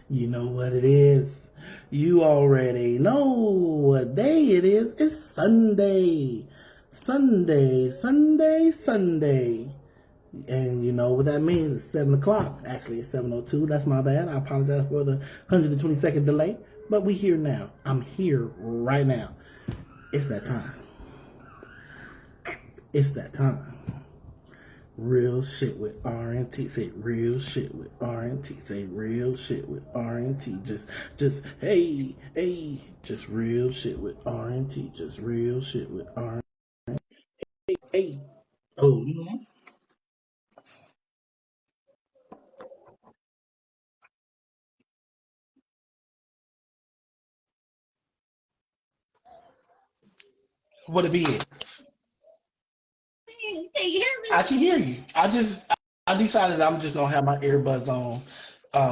You know what it is. You already know what day it is. It's Sunday. Sunday, Sunday, Sunday. And you know what that means? It's 7 o'clock. Actually, it's 7:02. That's my bad. I apologize for the 120-second delay. But we here now. I'm here right now. It's that time. It's that time. Real shit with R&T. Say real shit with R&T. Say real shit with R&T. Hey, hey. Just real shit with R&T. Just real shit with R&T. Hey. Oh, you know what it is? Can you hear I me? can hear you. I decided I'm just gonna have my earbuds on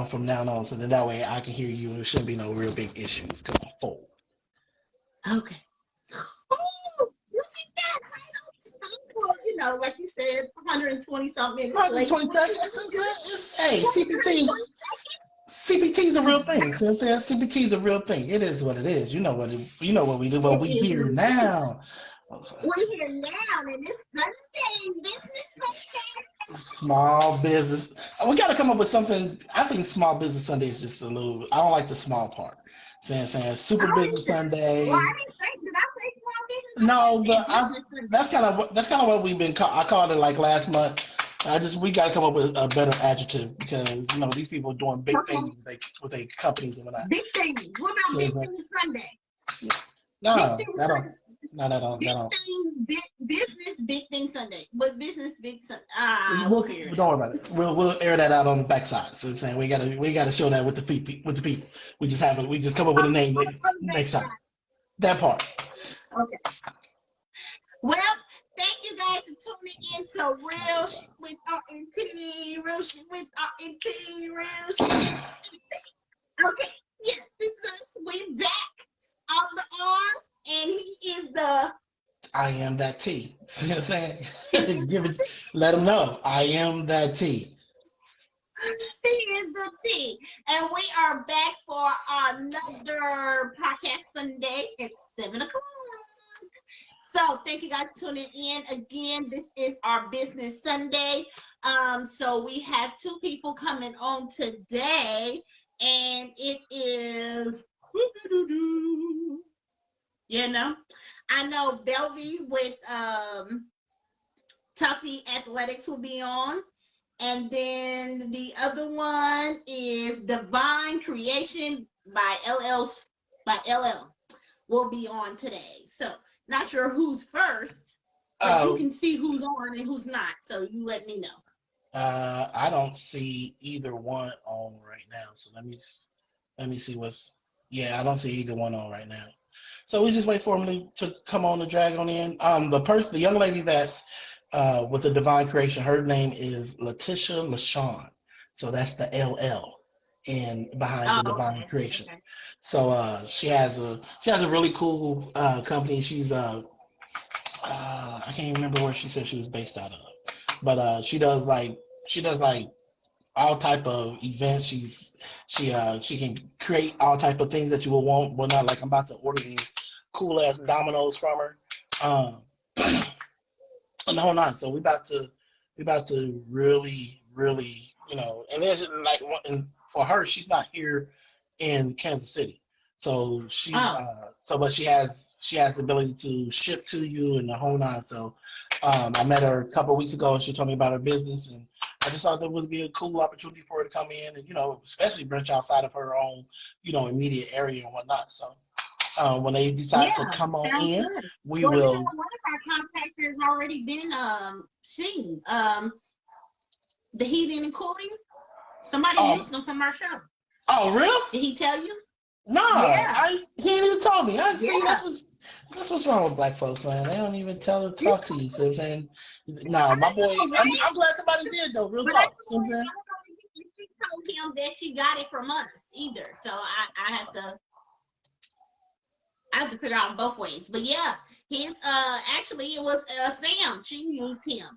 from now on, so that way I can hear you, and there shouldn't be no real big issues going forward. Okay. Oh, look at that. Right on schedule. Like you said, 120 something minutes late. 120 seconds. Hey, CPT is a real thing. See what I'm saying? CPT is a real thing. It is what it is. You know what we do, but It we is here what it is. now. We're here now, and it's Sunday, business Small business. We got to come up with something. I think Small Business Sunday is just a little. I don't like the small part. Saying Sunday. Super Oh, Business either. Well, I Sunday. didn't say, did I say small business? I thought I No, said but business Sunday. that's kind of what we've been. I called it like last month. We got to come up with a better adjective because these people are doing big Okay. things with their companies and whatnot. Big things. What about So big it's like, things Sunday? Big no, things that don't, Sunday. no, that Big don't. things, business, big thing Sunday. But business, big Sunday. We'll We'll figure it don't out. worry about it. We'll air that out on the backside. So I'm saying we gotta show that with the people. We just come up with a name On the next time. backside. That part. Okay. Well, thank you guys for tuning in to Real Shit with R&T. Real Shit with R&T. Real Shit with R&T. Okay. Yes, this is us. We back on the arm, and he is the I am that T. See what I'm saying? he Give it. Let them know. I am that T. He is the T. And we are back for another podcast Sunday at 7 o'clock. So thank you guys for tuning in. Again, this is our business Sunday. So we have two people coming on today, and it is you know, I know Belvy with Tuffy Athletics will be on. And then the other one is Divine Creation by LL will be on today. So not sure who's first, but you Oh, can see who's on and who's not. So you let me know. I don't see either one on right now. So let me see what's. Yeah, I don't see either one on right now. So we just wait for them to come on and drag on in. The young lady that's with the Divine Creation, her name is Letitia LaShawn. So that's the LL in behind Oh, the Divine okay. Creation. Okay. So she has a really cool company. She's I can't even remember where she said she was based out of, but she does like all type of events. She can create all type of things that you will want. Well, not like I'm about to order these cool ass dominoes from her. Um, and the whole nine. So we about to really, really, and there's like, and for her, she's not here in Kansas City. So Oh, but she has the ability to ship to you and the whole nine. So I met her a couple of weeks ago and she told me about her business, and I just thought that would be a cool opportunity for her to come in and especially branch outside of her own immediate area and whatnot. So when they decide to yeah. come on Sounds in, good. we Well, will. one of our contacts has already been seen. The heating and cooling. Somebody Oh, used them from our show. oh, real? Did he tell you? No, Yeah. he ain't even told me. I see Yeah. that's what's wrong with black folks, man. They don't even Yeah. talk to you. See what I'm saying? Nah, I my boy. know, I'm right? glad somebody did though. Real But I talk. See what I'm don't saying? know if she told him that she got it from us either. So I have to figure out both ways. But yeah, his actually it was Sam. She used him.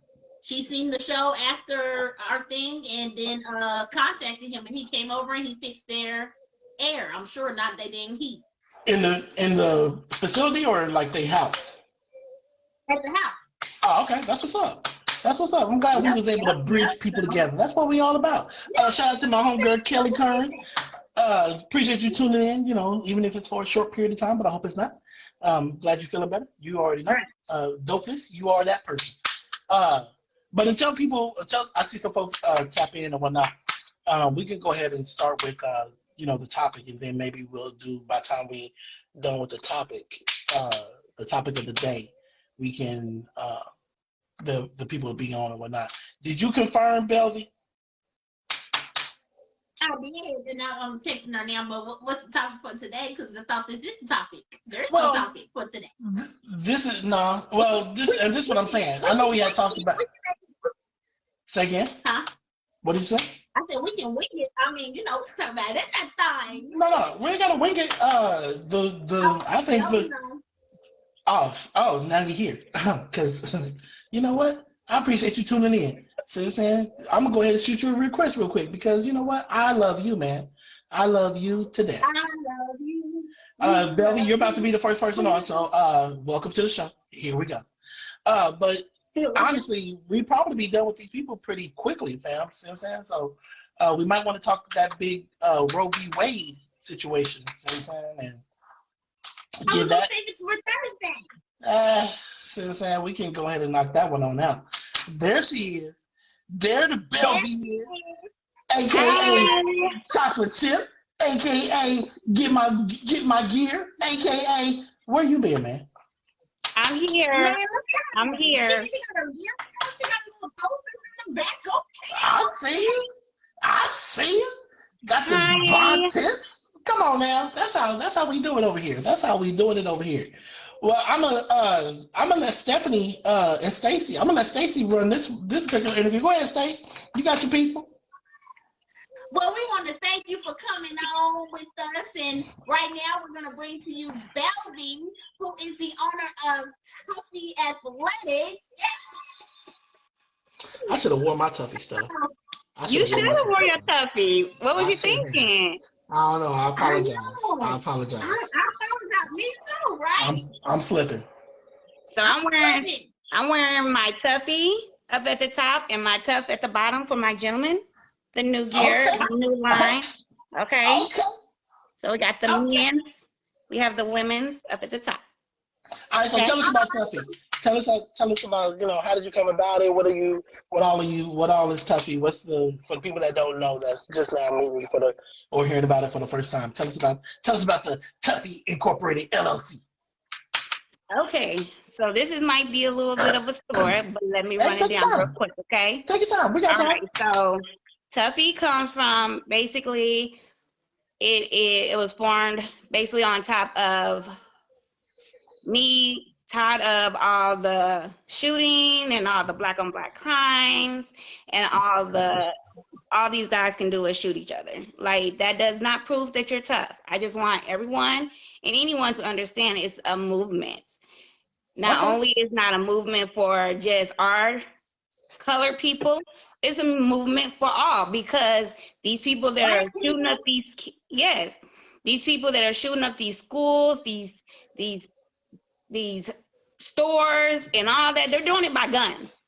she seen the show after our thing and then contacted him, and he came over and he fixed their air. I'm sure not they didn't heat. In the facility or like the house? At the house. Oh, okay. That's what's up. That's what's up. I'm glad we was able to bridge people together. That's what we all about. Shout out to my homegirl Kelly Kearns. Appreciate you tuning in, you know, even if it's for a short period of time, but I hope it's not. Glad you're feeling better. You already know. Dopeness, you are that person. But until I see some folks tap in and whatnot, we can go ahead and start with, you know, the topic, and then maybe we'll do, by the time we done with the topic of the day, we can, the people will be on and whatnot. Did you confirm, Belvy? I did, and now I'm texting her now, but what's the topic for today? Because I thought this is the topic. There's no topic for today. This is this is what I'm saying. I know we had talked about. Say again? Huh? What did you say? I said we can wing it. I mean, you know, we talk about it that thing. No, we ain't gotta wing it. I think now you're here. Because you know what? I appreciate you tuning in. See what I'm saying? I'm gonna go ahead and shoot you a request real quick, because you know what? I love you, man. I love you to death. I love you. Belvy, you're about to be the first person on, so welcome to the show. Here we go. But honestly, we probably be done with these people pretty quickly, fam. See what I'm saying? So we might want to talk that big Roe v. Wade situation. See what I'm saying? And give that. Think it's for Thursday. See what I'm saying? We can go ahead and knock that one on out. There she is. There the Belvy is. AKA chocolate chip. AKA get my gear. AKA where you been, man? I'm here. I'm here. She got a little poster in the back. I see you. Got the bond tips. Come on now. That's how we do it over here. That's how we doing it over here. Well, I'm gonna let Stephanie and Stacy. I'm gonna let Stacy run this particular interview. Go ahead, Stacy. You got your people. Well, we want to thank you for coming on with us, and right now we're going to bring to you Belvy, who is the owner of Tuffy Athletics. I should have worn my Tuffy stuff. You should have worn your Tuffy. What was you thinking? I don't know. I apologize. I apologize. Me too, right? I'm slipping. So I'm wearing my Tuffy up at the top and my Tuff at the bottom for my gentlemen. The new gear, the new line. Okay. So we got the men's. We have the women's up at the top. All right. So tell us about Tuffy. Tell us about, you know, how did you come about it? What all is Tuffy? For the people that don't know, that's just now meeting you or hearing about it for the first time. Tell us about the Tuffy Incorporated LLC. Okay, so this might be a little bit of a story, but let me run it down real quick, okay? Take your time. We got time. All right, so Tuffy comes from basically it was formed basically on top of me tired of all the shooting and all the black on black crimes and all these guys can do is shoot each other. Like, that does not prove that you're tough. I just want everyone and anyone to understand it's a movement. Not only is not a movement for just our colored people, it's a movement for all, because these people that are shooting up these people that are shooting up these schools, these stores and all that, they're doing it by guns.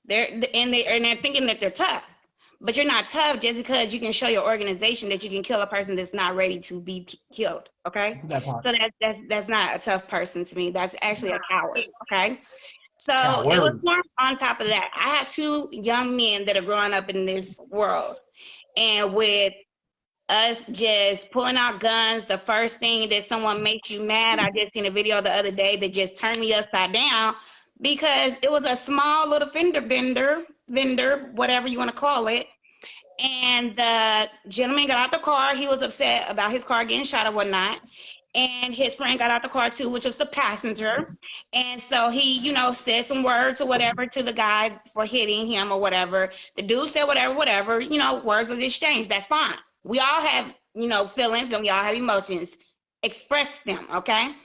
They're thinking that they're tough, but you're not tough just because you can show your organization that you can kill a person that's not ready to be killed. Okay, so that's not a tough person to me. That's actually a coward. Okay, so it was more on top of that. I have two young men that are growing up in this world, and with us just pulling out guns, the first thing that someone makes you mad. I just seen a video the other day that just turned me upside down, because it was a small little vendor, whatever you want to call it. And the gentleman got out the car. He was upset about his car getting shot or whatnot. And his friend got out the car too, which was the passenger. And so he, you know, said some words or whatever to the guy for hitting him or whatever. The dude said whatever, you know, words was exchanged. That's fine. We all have, you know, feelings and we all have emotions. Express them, okay?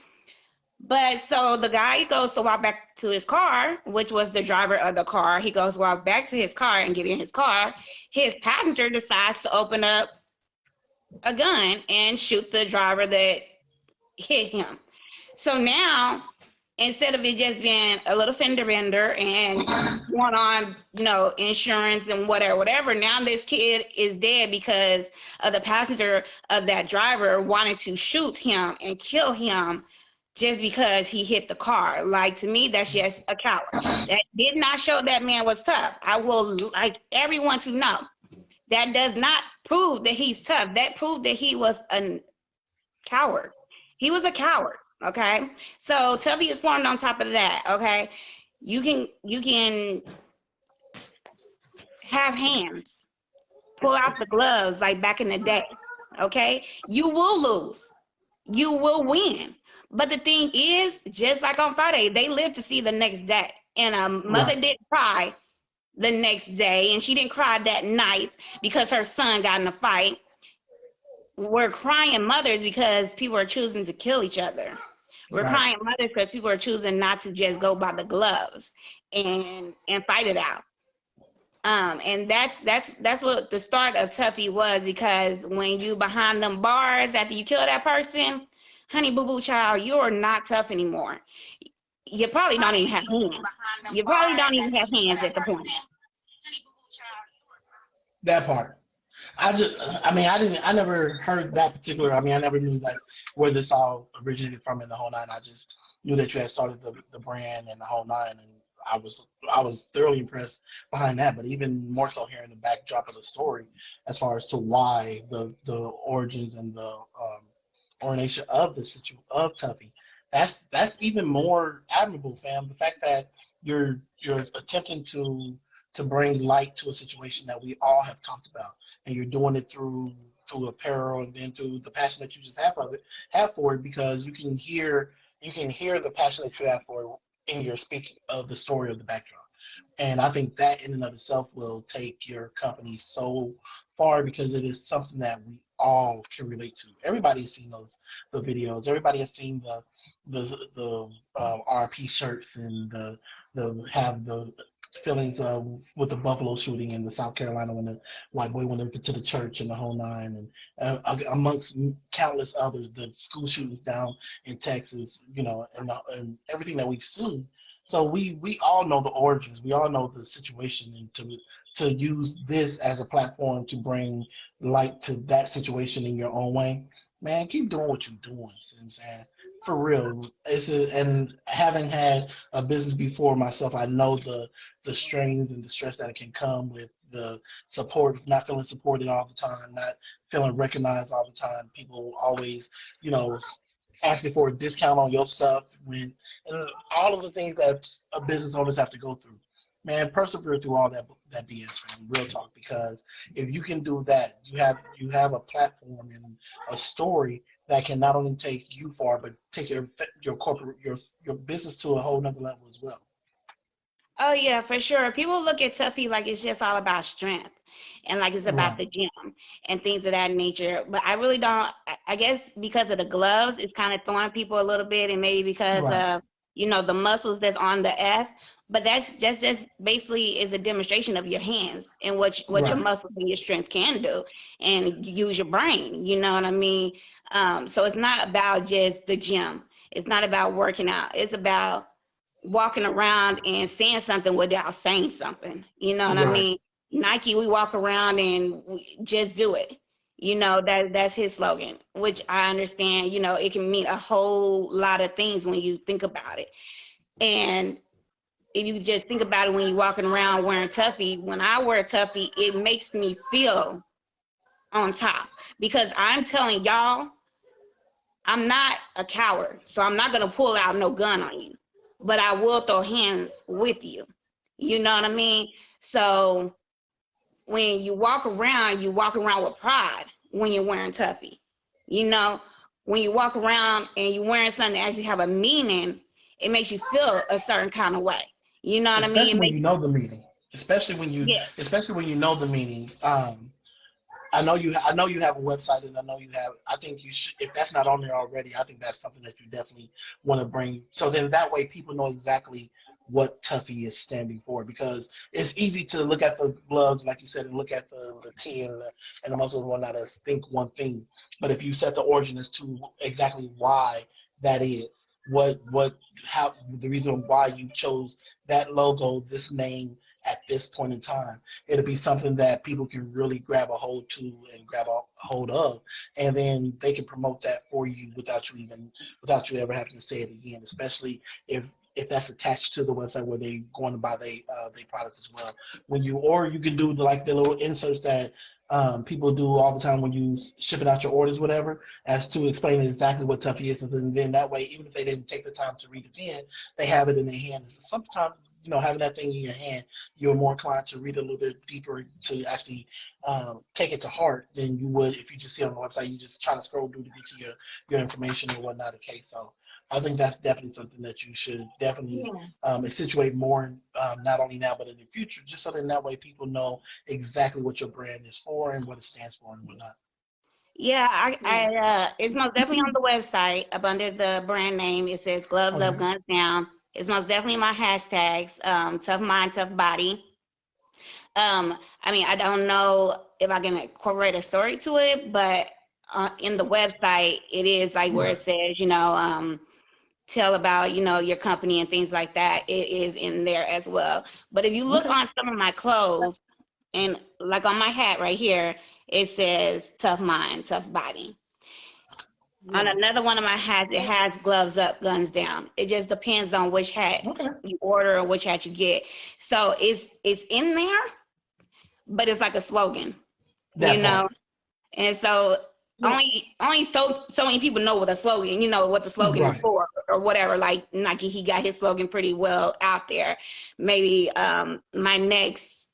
But so the guy goes to walk back to his car, which was the driver of the car. He goes walk back to his car and get in his car. His passenger decides to open up a gun and shoot the driver that hit him. So now, instead of it just being a little fender bender and going on, insurance and whatever, now this kid is dead because of the passenger of that driver wanted to shoot him and kill him just because he hit the car. Like, to me, that's just a coward. That did not show that man was tough. I will like everyone to know that does not prove that he's tough. That proved that he was a coward. He was a coward. Okay. So Tuffy is formed on top of that. Okay. You can have hands, pull out the gloves like back in the day. Okay. You will lose. You will win. But the thing is, just like on Friday, they live to see the next day. And a mother didn't cry the next day, and she didn't cry that night because her son got in a fight. We're crying mothers because people are choosing to kill each other. We're crying mothers because people are choosing not to just go by the gloves and fight it out. And that's what the start of Tuffy was, because when you behind them bars after you kill that person, honey boo boo child, you're not tough anymore. You probably don't even have hands. You probably don't even have hands at the point. That part. I never heard that particular. I never knew that's where this all originated from in the whole nine. I just knew that you had started the brand and the whole nine, and I was thoroughly impressed behind that. But even more so hearing the backdrop of the story, as far as to why the origins and the orientation of of Tuffy, that's even more admirable, fam. The fact that you're attempting to bring light to a situation that we all have talked about, and you're doing it through apparel and then through the passion that you just have for it, because you can hear the passion that you have for it in your speaking of the story of the backdrop. And I think that in and of itself will take your company so far, because it is something that we all can relate to. Everybody has seen the videos. Everybody has seen the RP shirts and the feelings of with the Buffalo shooting in the South Carolina when the white boy went into the church and the whole nine, and amongst countless others, the school shootings down in Texas, and everything that we've seen. So we all know the origins. We all know the situation, and to use this as a platform to bring light to that situation in your own way, man, keep doing what you're doing. See what I'm saying? For real. And having had a business before myself, I know the strains and the stress that it can come with the support, not feeling supported all the time, not feeling recognized all the time. People always, asking for a discount on your stuff, and all of the things that business owners have to go through. Man, persevere through all that BS, fam. Real talk, because if you can do that, you have a platform and a story that can not only take you far, but take your corporate your business to a whole nother level as well. Oh yeah, for sure. People look at Tuffy like it's just all about strength and like it's about the gym and things of that nature. But I really don't. I guess because of the gloves, it's kind of throwing people a little bit, and maybe because of the muscles that's on the F. But that's just basically is a demonstration of your hands and what your muscles and your strength can do, and use your brain. You know what I mean? So it's not about just the gym. It's not about working out. It's about walking around and saying something without saying something. You know what I mean? Nike, we walk around and we just do it. That's his slogan, which I understand, it can mean a whole lot of things when you think about it. And if you just think about it, when you're walking around wearing Tuffy, when I wear Tuffy, it makes me feel on top, because I'm telling y'all, I'm not a coward. So I'm not going to pull out no gun on you, but I will throw hands with you. You know what I mean? So when you walk around with pride when you're wearing Tuffy. When you walk around and you're wearing something that actually have a meaning, it makes you feel a certain kind of way. You know what Especially I mean? when you know the meaning. Especially when you know the meaning. I know you have a website, and I know you have. I think you should. If that's not on there already, I think that's something that you definitely want to bring. So then that way people know exactly what Tuffy is standing for, because it's easy to look at the gloves, like you said, and look at the T and the muscles and whatnot as think one thing. But if you set the origin as to exactly why that is, how the reason why you chose that logo, this name at this point in time, it'll be something that people can really grab a hold to and grab a hold of, and then they can promote that for you without you ever having to say it again, especially if that's attached to the website where they're going to buy they product as well. Or you can do the little inserts that people do all the time when you ship it out your orders, whatever, as to explain exactly what Tuffy is, and then that way, even if they didn't take the time to read it in, they have it in their hand. Sometimes, having that thing in your hand, you're more inclined to read a little bit deeper, to actually take it to heart than you would if you just see it on the website. You just try to scroll through to get to your information or whatnot. Okay, so I think that's definitely something that you should definitely accentuate more, not only now but in the future, just so that way people know exactly what your brand is for and what it stands for and whatnot. Yeah, it's most definitely on the website up under the brand name. It says gloves up, guns down. It's most definitely my hashtags, tough mind, tough body. I mean, I don't know if I can incorporate a story to it, but in the website, it is like where it says, tell about, your company and things like that. It is in there as well. But if you look on some of my clothes, and like on my hat right here, it says tough mind, tough body. On another one of my hats, it has gloves up, guns down. It just depends on which hat you order or which hat you get. So it's in there, but it's like a slogan, And so only so many people know what a slogan, what the slogan is for or whatever. Like Nike, he got his slogan pretty well out there. Maybe my next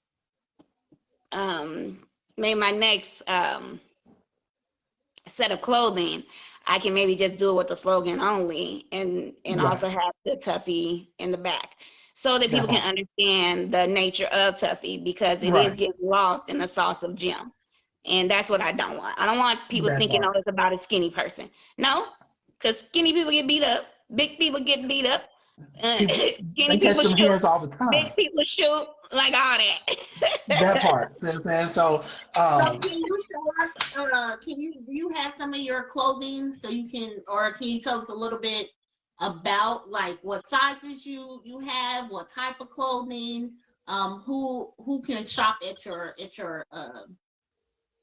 set of clothing, I can maybe just do it with the slogan only and also have the Tuffy in the back, so that people can understand the nature of Tuffy, because it is getting lost in the sauce of gym. And that's what I don't want. I don't want people thinking, oh, it's about a skinny person. No, because skinny people get beat up. Big people get beat up. Skinny people shoot. Hands all the time. Big people shoot, like all that. That part. See what I'm saying? So can you show us, do you have some of your clothing so you can, or can you tell us a little bit about like what sizes you have, what type of clothing, who can shop at your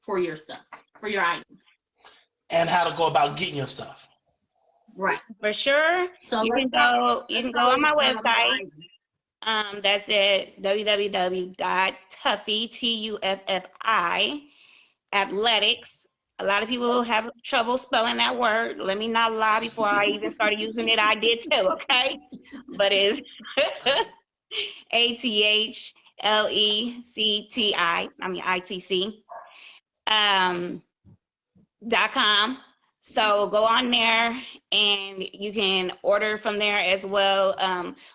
for your stuff, for your items, and how to go about getting your stuff. Right. For sure. So you can go on my website. That's at www.tuffy, Tuffi, athletics. A lot of people have trouble spelling that word. Let me not lie, before I even started using it, I did too, okay? But it's ATHLECTI, .com. So go on there and you can order from there as well.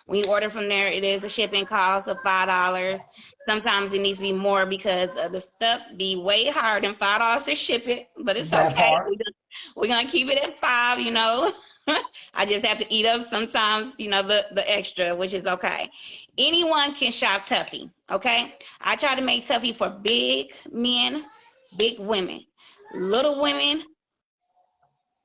When you order from there, it is a shipping cost of $5. Sometimes it needs to be more because the stuff be way higher than $5 to ship it, but it's okay. We're gonna keep it at $5. I just have to eat up sometimes, the extra, which is okay. Anyone can shop Tuffy, okay? I try to make Tuffy for big men, big women, little women,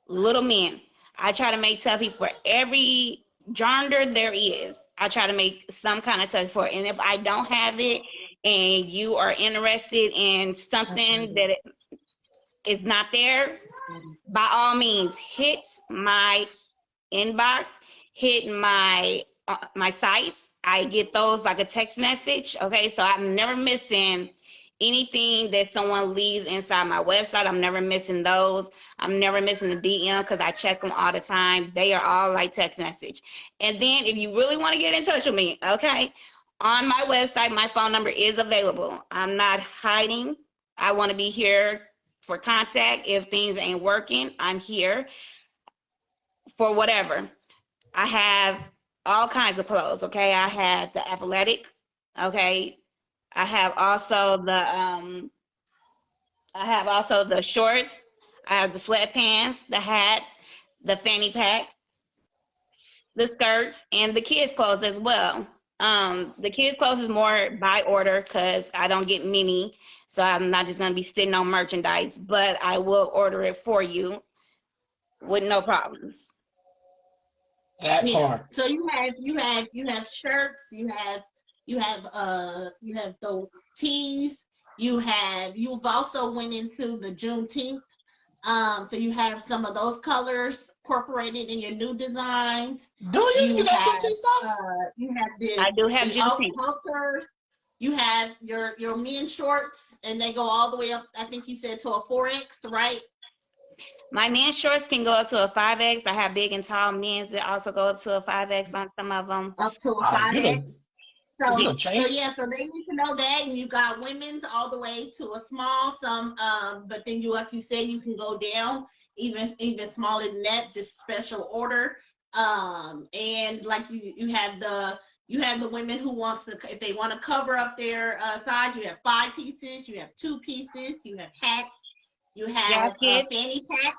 little men. I try to make Tuffy for every gender there is. I try to make some kind of Tuffy for it. And if I don't have it and you are interested in something that is not there, by all means, hit my inbox, hit my sites. I get those like a text message, okay? So I'm never missing anything that someone leaves inside my website. I'm never missing those. I'm never missing the DM because I check them all the time. They are all like text message. And then if you really want to get in touch with me, okay, on my website, my phone number is available. I'm not hiding. I want to be here for contact. If things ain't working, I'm here for whatever. I have all kinds of clothes, okay? I have the athletic, okay? I have also the I have also the shorts. I have the sweatpants, the hats, the fanny packs, the skirts, and the kids' clothes as well. The kids' clothes is more by order because I don't get many, so I'm not just gonna be sitting on merchandise, but I will order it for you with no problems. That Yeah. part. So you have shirts, you have the tees, you've also went into the Juneteenth. So you have some of those colors incorporated in your new designs. Do you? You You got have Juneteenth stuff? you have I do have the Juneteenth. halters. You have your men's shorts, and they go all the way up. I think you said to a 4X, right? My men's shorts can go up to a 5X. I have big and tall men's that also go up to a 5X on some of them. Up to a Ah, you done 5X. So, you done so changed. yeah, so they need to know that, and you got women's all the way to a small, but then you, like you said, you can go down even smaller than that, just special order. And like you have the women who wants to, if they want to cover up their size, you have 5 pieces, you have 2 pieces, you have hats, you have Jackets. fanny pack,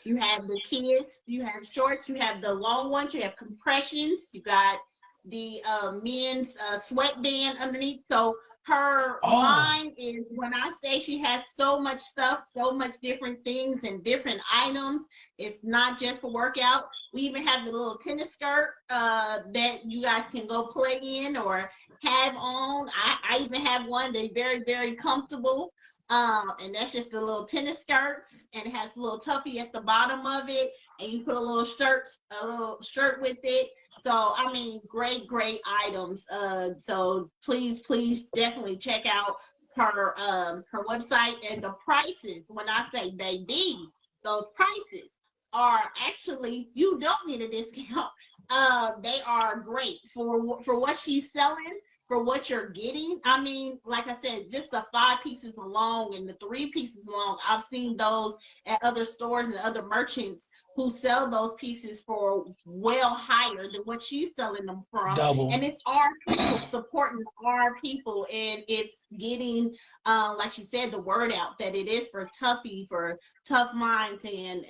you have the kids, you have shorts, you have the long ones, you have compressions, you got the men's sweatband underneath. So her Oh, line is, when I say she has so much stuff, so much different things and different items, it's not just for workout. We even have the little tennis skirt that you guys can go play in or have on. I even have one that's very, very comfortable. And that's just the little tennis skirts, and it has a little tuffy at the bottom of it, and you put a little shirt with it. So I mean, great, great items. So please definitely check out her website, and the prices. When I say baby, those prices are actually, you don't need a discount. They are great for what she's selling, for what you're getting. I mean, like I said, just the 5 pieces alone and the 3 pieces alone, I've seen those at other stores and other merchants who sell those pieces for well higher than what she's selling them from. And double. it's our people supporting our people, and it's getting, like she said, the word out that it is for tough minds, and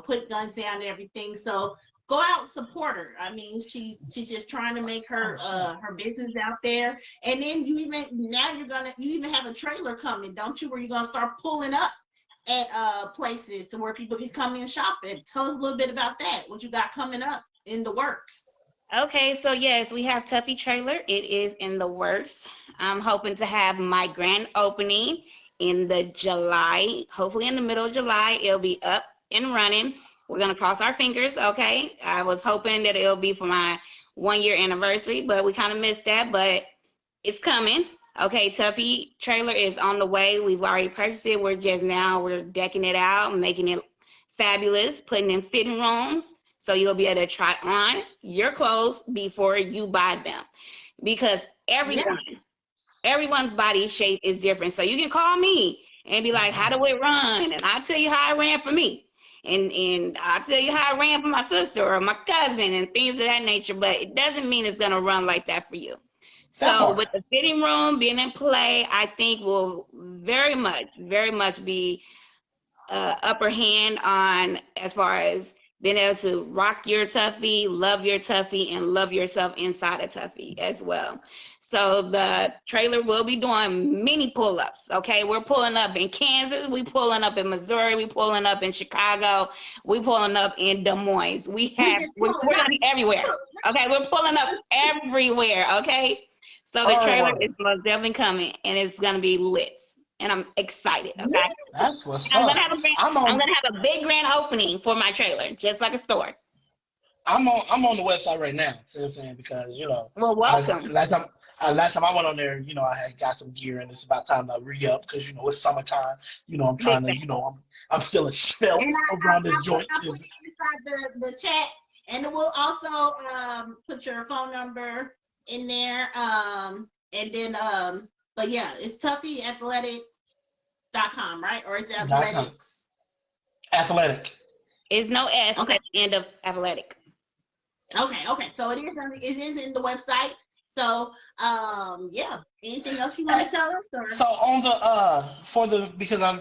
put guns down and everything. So go out and support her. I mean, she's just trying to make her Oh, her business out there. And then you even have a trailer coming, don't you, where you're gonna start pulling up at places where people can come in and shop it. Tell us a little bit about that. What you got coming up in the works? Okay, so yes, we have Tuffy Trailer. It is in the works. I'm hoping to have my grand opening in the July, hopefully in the middle of July. It'll be up and running. We're gonna cross our fingers, okay? I was hoping that it'll be for my 1 year anniversary, but we kind of missed that, but it's coming. Okay, Tuffy Trailer is on the way. We've already purchased it. We're decking it out, making it fabulous, putting in fitting rooms. So you'll be able to try on your clothes before you buy them. Because Yeah. everyone's body shape is different. So you can call me and be like, how do it run? And I'll tell you how it ran for me. And I'll tell you how it ran for my sister or my cousin and things of that nature. But it doesn't mean it's gonna run like that for you. that So part. with the fitting room being in play, I think will very much be upper hand on as far as being able to rock your Tuffy, and love yourself inside a Tuffy as well. So the trailer will be doing mini pull-ups. Okay, we're pulling up in Kansas, we pulling up in Missouri, we pulling up in Chicago, we pulling up in Des Moines. We just We're pulling gonna up. be everywhere. Okay, we're pulling up everywhere. Okay, so the trailer Oh, is most definitely coming, and it's gonna be lit, and I'm excited. Yeah. Okay. that's what's I'm gonna up. have I'm I'm on. gonna have a big grand opening for my trailer, just like a store. I'm on the website right now. See what I'm saying? Because Well, I welcome. last time I went on there, I had got some gear, and it's about time to re up because it's summertime. I'm Big trying to, thing. I'm feeling svelte And around this joint. I put it inside the chat, and we'll also put your phone number in there. And then but yeah, it's tuffyathletic.com, right? Or it's .com. athletics. Athletic. It's no S Okay. at the end of athletic. Okay. So it is in the website. So, yeah. Anything else you want to tell us? Or? So on the because I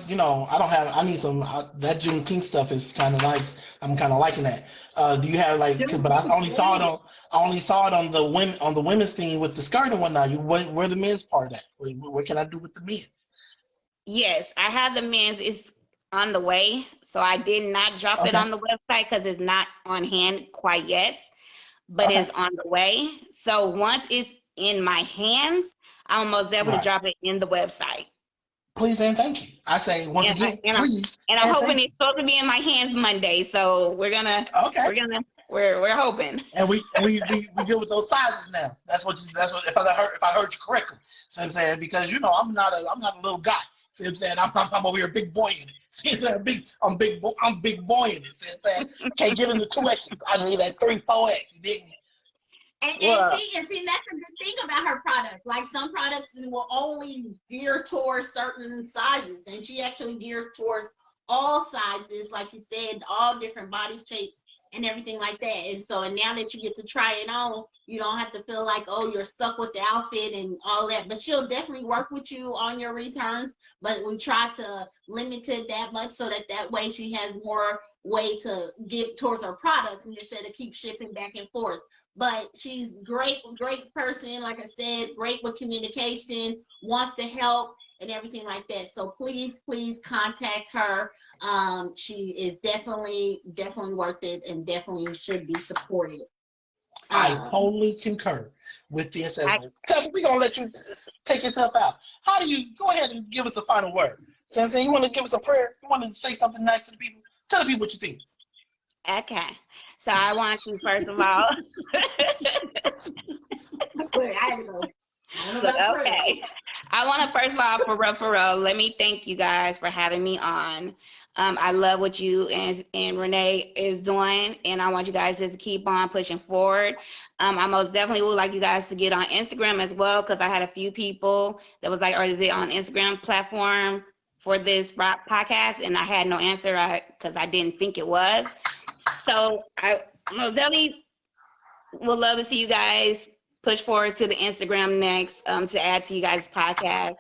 need some that Juneteenth stuff is kind of nice. I'm kind of liking that. Do you have but I only saw it on the women's thing with the skirt and whatnot. Where the men's part at? What can I do with the men's? Yes, I have the men's. It's on the way, so I did not drop it Okay. on the website because it's not on hand quite yet, but Okay. it's on the way. So once it's in my hands, I'll most definitely Right. drop it in the website. Please and thank you. I say once again, please. I'm hoping it's supposed to be in my hands Monday, so we're hoping. And we good with those sizes now. That's what if I heard you correctly. See what I'm saying? Because I'm not a little guy. See what I'm saying? I'm over here a big boy in it. See what I'm saying? I'm big boy in it. See what I'm saying? Can't get into 2X's. I need that 3, 4X. You dig me? And see, that's a good thing about her product. Like some products will only gear towards certain sizes, and she actually gears towards all sizes, like she said, all different body shapes and everything like that. And now that you get to try it on, you don't have to feel like, oh, you're stuck with the outfit and all that. But she'll definitely work with you on your returns. But we try to limit it that much so that way she has more way to give towards her product instead of keep shipping back and forth. But she's great person. Like I said, great with communication, wants to help and everything like that. So please contact her. She is definitely worth it and definitely should be supported. I totally concur with this. We're going to let you take yourself out. How do you go ahead and give us a final word? See what I'm saying? You want to give us a prayer? You want to say something nice to the people? Tell the people what you think. Okay. So I want to, first of all. Okay. I want to, first of all, for real, let me thank you guys for having me on. I love what you and Renee is doing, and I want you guys just to keep on pushing forward. I most definitely would like you guys to get on Instagram as well, because I had a few people that was like, or is it on Instagram platform for this podcast? And I had no answer because I didn't think it was. So I most definitely would love to see you guys push forward to the Instagram next to add to you guys' podcast.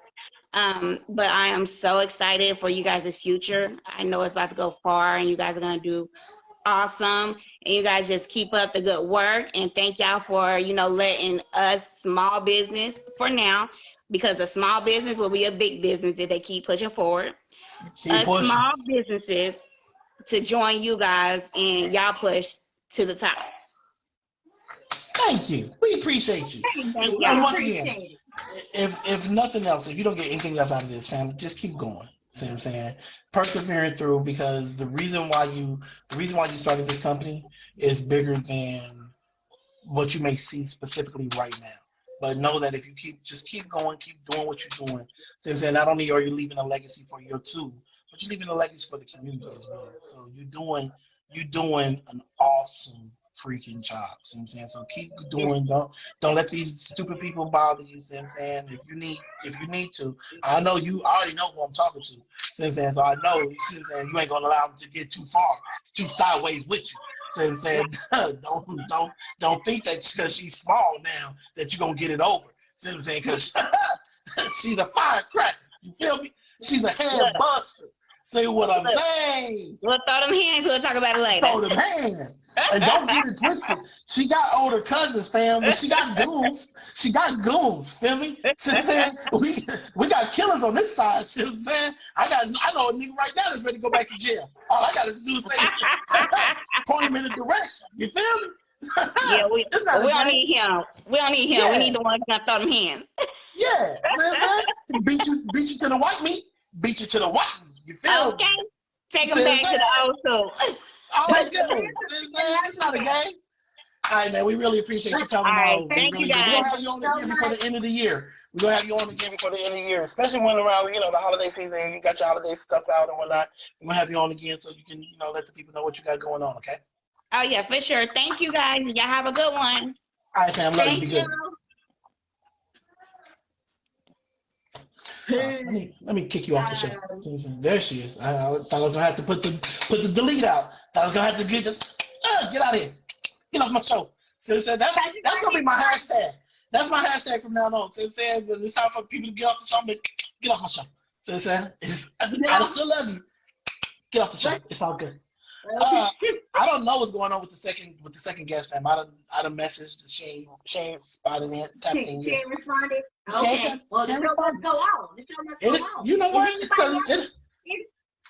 But I am so excited for you guys' future. I know it's about to go far and you guys are going to do awesome. And you guys just keep up the good work. And thank y'all for, letting us small business for now, because a small business will be a big business if they keep pushing forward. Small businesses to join you guys and y'all push to the top. Thank you. We appreciate you. Thank you. And once again, if nothing else, if you don't get anything else out of this, family, just keep going. See what I'm saying? Persevering through, because the reason why you started this company is bigger than what you may see specifically right now. But know that if you keep going, keep doing what you're doing. See what I'm saying? Not only are you leaving a legacy for your two, but you're leaving a legacy for the community as well. So you're doing an awesome freaking job. See what I'm saying? So keep doing. Don't let these stupid people bother you. See what I'm saying? If you need to, I already know who I'm talking to. See what I'm saying? So I know you see what I'm saying, you ain't gonna allow them to get too far, too sideways with you. See what I'm saying? Don't think that because she's small now that you're gonna get it over. See what I'm saying? Because she's a firecracker. You feel me? She's a head buster. See what I'm saying? We'll throw them hands. We'll talk about it later. Throw them hands. And don't get it twisted. She got older cousins, fam, but she got goons. She got goons, feel me? See what I'm saying? We got killers on this side, see what I'm saying? I know a nigga right now that's ready to go back to jail. All I gotta do is say, point him in the direction. You feel me? Yeah, we don't need him. We don't need him. Yeah. We need the one that's gonna throw them hands. Yeah. See what I'm saying? Beat you to the white meat, beat you to the white meat. You feel me? Take them back to the old school. Always good. That's not a game. All right, man. We really appreciate you coming on. Thank you, guys. We're gonna have you on again before the end of the year. We're gonna have you on again before the end of the year, especially when around the holiday season. You got your holiday stuff out and whatnot. We're gonna have you on again so you can let the people know what you got going on. Okay? Oh yeah, for sure. Thank you, guys. Y'all have a good one. All right, fam. Love you. Be good. Let me kick you off the show. There she is. I thought I was gonna have to put the delete out. Thought I was gonna have to get out of here. Get off my show. So that's gonna be my hashtag. That's my hashtag from now on. See what I'm saying? When it's time for people to get off the show, I'm like, get off my show. See what I'm saying? I still love you. Get off the show. It's all good. I don't know what's going on with the second guest, fam. I done messaged. She ain't spotted it. Tapped in yet. She ain't responded. Okay. Well, the show must go on. The show must go on. You know what?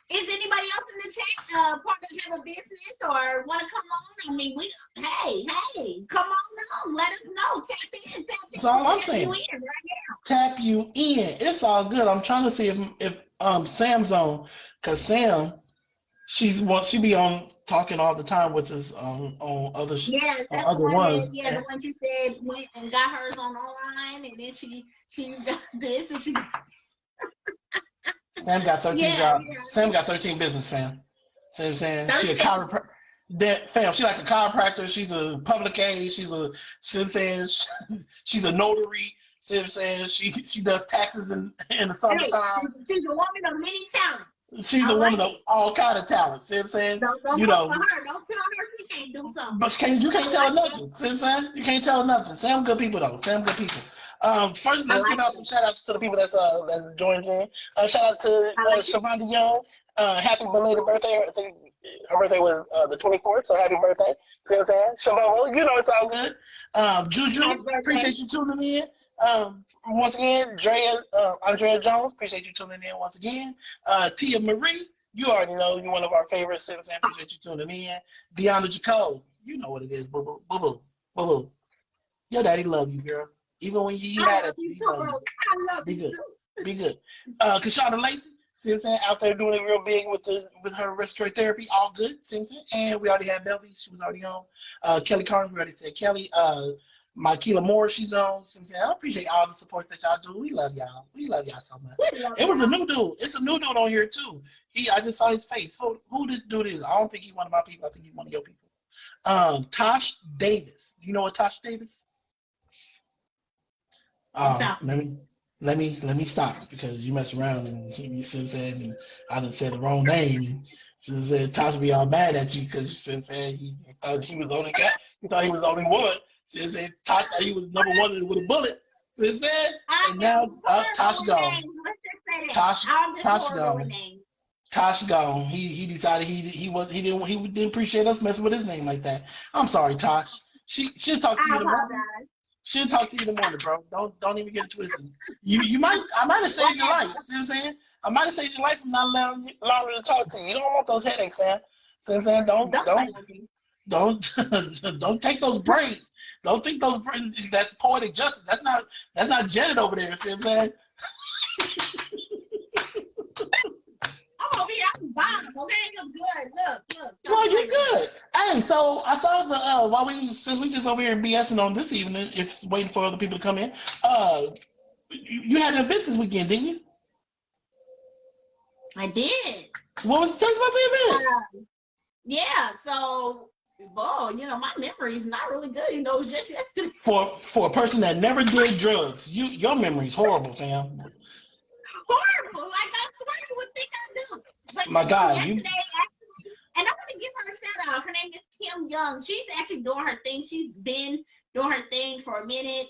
Is anybody else in the chat partners have a business or want to come on? I mean, hey, come on, let us know. Tap in. That's all I'm saying. You in right now. Tap you in. It's all good. I'm trying to see if Sam's on, cause Sam, she be on talking all the time with us on other that's other the ones. The one she said went and got hers online, and then she got this and she. Sam got 13 jobs. Yeah. Sam got 13 business, fam. See what I'm saying? 13. She a chiropractor. Fam, she like a chiropractor. She's a public aid. She's a, see what I'm saying? She's a notary. See what I'm saying? She does taxes in the summertime. She's a woman of many talents. She's a woman of all kind of talents. See what I'm saying? Don't for her. Don't tell her she can't do something. But you can't tell her nothing. See what I'm saying? You can't tell her nothing. Sam good people though. Sam good people. First, let's give out some shout outs to the people that's joined in. Shout out to Shavonda Young. Happy belated birthday. I think her birthday was the 24th, so happy birthday. You know what I'm saying? Shavonda, you know it's all good. Juju, appreciate you tuning in. Once again, Andrea Jones, appreciate you tuning in once again. Tia Marie, you already know you're one of our favorites. So appreciate you tuning in. Deanna Jacob, you know what it is. Boo boo. Your daddy love you, girl. Even when you mad at you, be good. Be good. Kashana Lacey, see what I'm saying? Out there doing it real big with her respiratory therapy, all good, see what I'm saying? And we already had Melvie, she was already on. Kelly Carnes, we already said Kelly. Mykela Moore, she's on. See what I'm saying? I appreciate all the support that y'all do. We love y'all. We love y'all so much. It was a new dude. It's a new dude on here too. I just saw his face. Who this dude is? I don't think he's one of my people. I think he's one of your people. Tosh Davis. You know what Tosh Davis? Let me stop because you mess around and you see what I'm saying, and I done said the wrong name. So Tosh will be all mad at you because you see what I'm saying, he thought he was the only guy. He thought he was the only one. So Tosh thought he was number one with a bullet. So it said, and now Tosh gone. Tosh gone. Tosh gone. He decided he didn't appreciate us messing with his name like that. I'm sorry, Tosh. She'll talk to you tomorrow. She'll talk to you in the morning, bro. Don't even get it twisted. I might have saved your life. See what I'm saying? I might have saved your life from not allowing her to talk to you. You don't want those headaches, fam. See what I'm saying? Don't take those brains. Don't think those brains. That's poetic justice. That's not Janet over there. See what I'm saying? I'm over here. I'm fine. Okay, I'm good. Look. Well, you're good. Hey, so I saw since we just over here BSing on this evening, if waiting for other people to come in. You had an event this weekend, didn't you? I did. What was tell us about the event? Yeah. So, well, my memory is not really good. It was just yesterday. For a person that never did drugs, your memory's horrible, fam. Horrible. Like I swear you would think I do. But my God, yesterday, actually, and I want to give her a shout out. Her name is Kim Young. She's actually doing her thing. She's been doing her thing for a minute.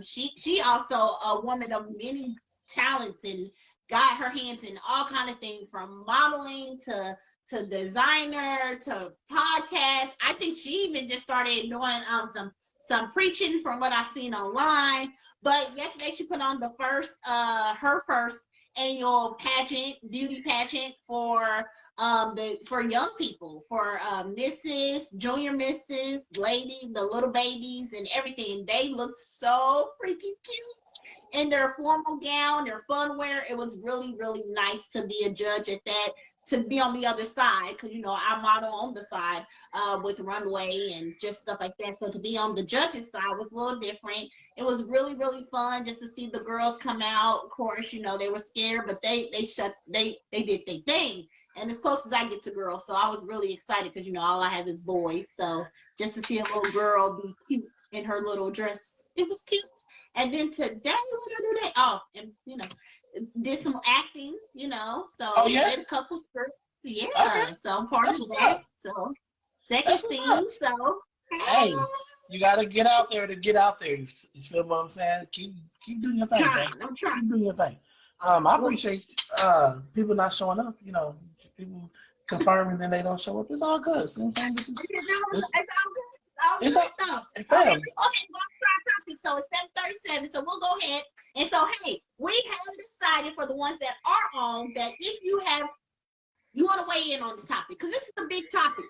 She also a woman of many talents and got her hands in all kind of things from modeling to designer to podcast. I think she even just started doing some preaching from what I've seen online. But yesterday she put on her first annual beauty pageant for young people, for Mrs., junior Mrs., lady, the little babies and everything. And they looked so freaking cute in their formal gown, their fun wear. It was really, really nice to be a judge at that, to be on the other side, because I model on the side with runway and just stuff like that. So to be on the judges side was a little different. It was really, really fun just to see the girls come out. Of course, they were scared, but they did their thing. And as close as I get to girls, so I was really excited because all I have is boys. So just to see a little girl be cute in her little dress, it was cute. And then today, what did I do today? Oh, and did some acting, so did a couple scripts. Yeah, okay. So I'm part of that. So second scene, so hey, You gotta get out there to get out there. You feel what I'm saying? Keep doing your thing, man. I'm trying. Keep doing your thing. I appreciate people not showing up. You know, people confirming that they don't show up. It's all good. You know what I'm saying? It's all good. It's Okay, a fam. we're going to topic. So it's 7:37. So we'll go ahead. And so, hey, we have decided for the ones that are on that if you want to weigh in on this topic, because this is a big topic,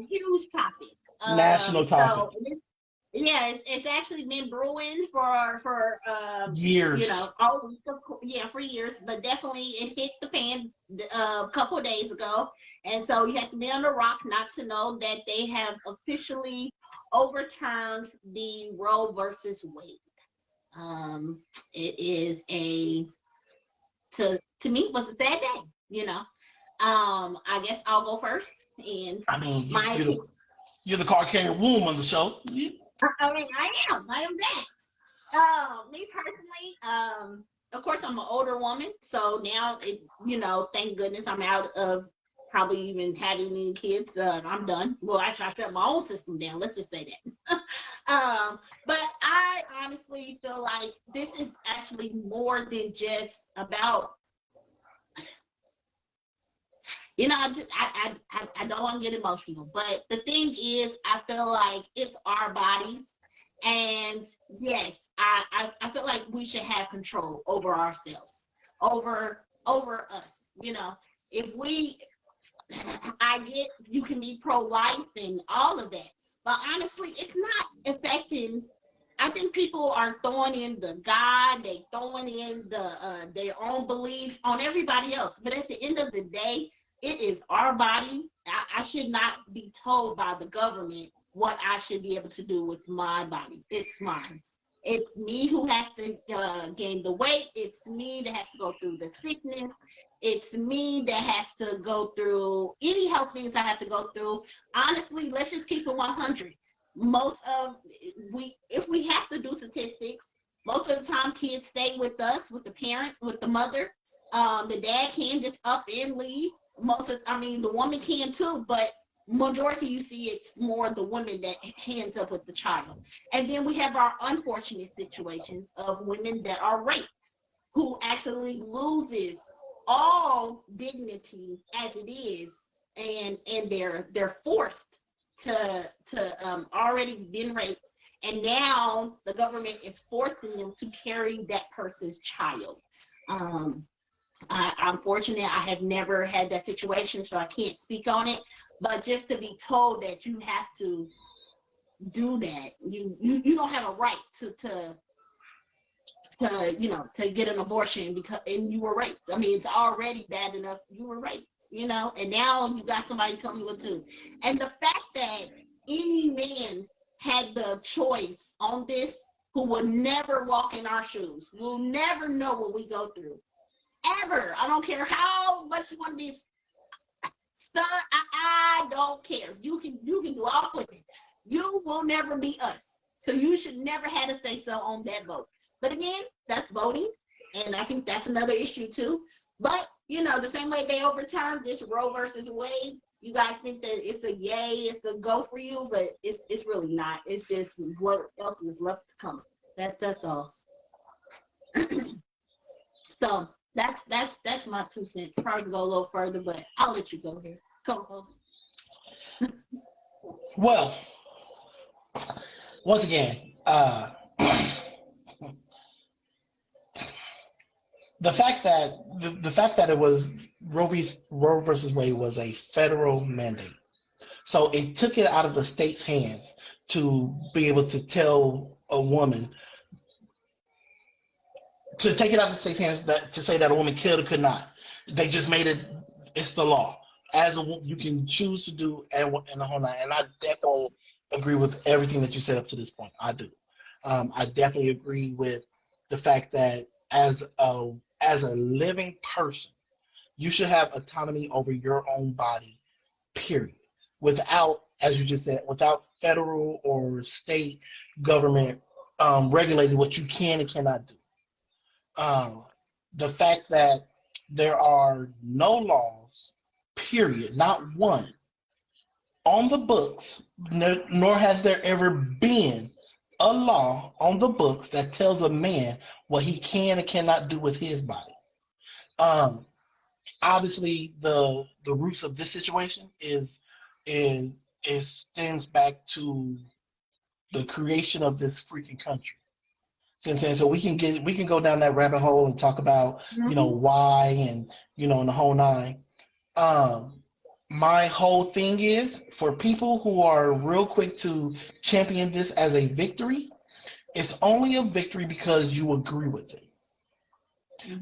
huge topic. National topic. So, yeah, it's actually been brewing for years. You know, for years. But definitely it hit the fan a couple of days ago, and so you have to be on the rock not to know that they have officially overturned the Roe versus Wade. It is to me it was a sad day. You know, I guess I'll go first. And I mean, you're the car carrying womb on the show. Yeah. I mean, I am that. Me personally, of course, I'm an older woman, so now thank goodness I'm out of probably even having any kids. I'm done. Well, actually, I shut my own system down. Let's just say that. But I honestly feel like this is actually more than just about. I don't want to get emotional, but the thing is, I feel like it's our bodies, and yes, I feel like we should have control over ourselves, over us. You know, I get you can be pro-life and all of that, but honestly, it's not affecting. I think people are throwing in the God, they throwing in their own beliefs on everybody else, but at the end of the day. It is our body. I should not be told by the government what I should be able to do with my body. It's mine. It's me who has to gain the weight. It's me that has to go through the sickness. It's me that has to go through any health things I have to go through. Honestly, let's just keep it 100. If we have to do statistics, most of the time kids stay with us, with the parent, with the mother. The dad can just up and leave. The woman can too, but majority you see it's more the woman that hands up with the child. And then we have our unfortunate situations of women that are raped, who actually loses all dignity as it is, and they're forced to already been raped, and now the government is forcing them to carry that person's child. I'm fortunate I have never had that situation, so I can't speak on it. But just to be told that you have to do that, you don't have a right to get an abortion and you were raped. I mean, it's already bad enough you were raped, and now you got somebody telling you what to do. And the fact that any man had the choice on this who will never walk in our shoes, will never know what we go through. Ever. I don't care how much you want to be son. I don't care. You can do all of it. You will never be us. So you should never have to say so on that vote. But again, that's voting, and I think that's another issue too. But the same way they overturned this Roe versus Wade, you guys think that it's a yay, it's a go for you, but it's really not. It's just what else is left to come. That's all. So. That's my 2 cents. Probably go a little further, but I'll let you go ahead. Co-host. Well, once again, the fact that it was Roe versus Wade was a federal mandate, so it took it out of the state's hands to be able to tell a woman. To take it out of the state's hands to say that a woman could or could not. They just made it's the law. As a woman, you can choose to do and the whole nine. And I definitely agree with everything that you said up to this point. I do. I definitely agree with the fact that as a living person, you should have autonomy over your own body, period. Without, as you just said, without federal or state government regulating what you can and cannot do. The fact that there are no laws, period, not one, on the books, nor has there ever been a law on the books that tells a man what he can and cannot do with his body. Um, Obviously, the roots of this situation is stems back to the creation of this freaking country. So we can go down that rabbit hole and talk about why and and the whole nine. Um, my whole thing is for people who are real quick to champion this as a victory, it's only a victory because you agree with it.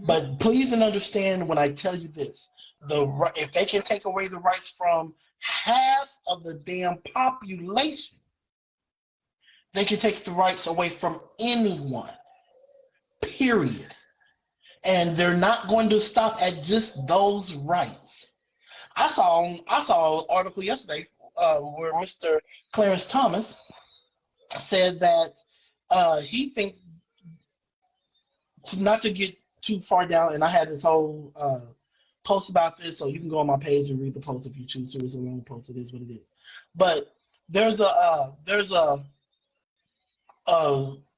But please and understand when I tell you this, if they can take away the rights from half of the damn population, they can take the rights away from anyone, period. And they're not going to stop at just those rights. I saw an article yesterday where Mr. Clarence Thomas said that he thinks, not to get too far down, and I had this whole post about this, so you can go on my page and read the post if you choose to. It's a long post. It is what it is. But there's a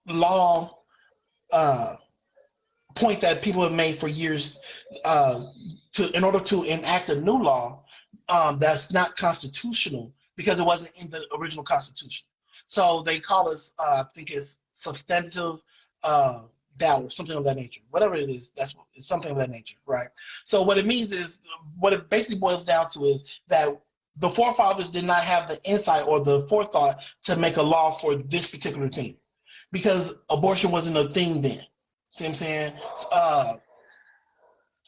law point that people have made for years in order to enact a new law that's not constitutional because it wasn't in the original Constitution. So they call us, I think it's substantive doubt or something of that nature. Whatever it is, it's something of that nature, right? So what it means is, what it basically boils down to is that the forefathers did not have the insight or the forethought to make a law for this particular thing because abortion wasn't a thing then. See what I'm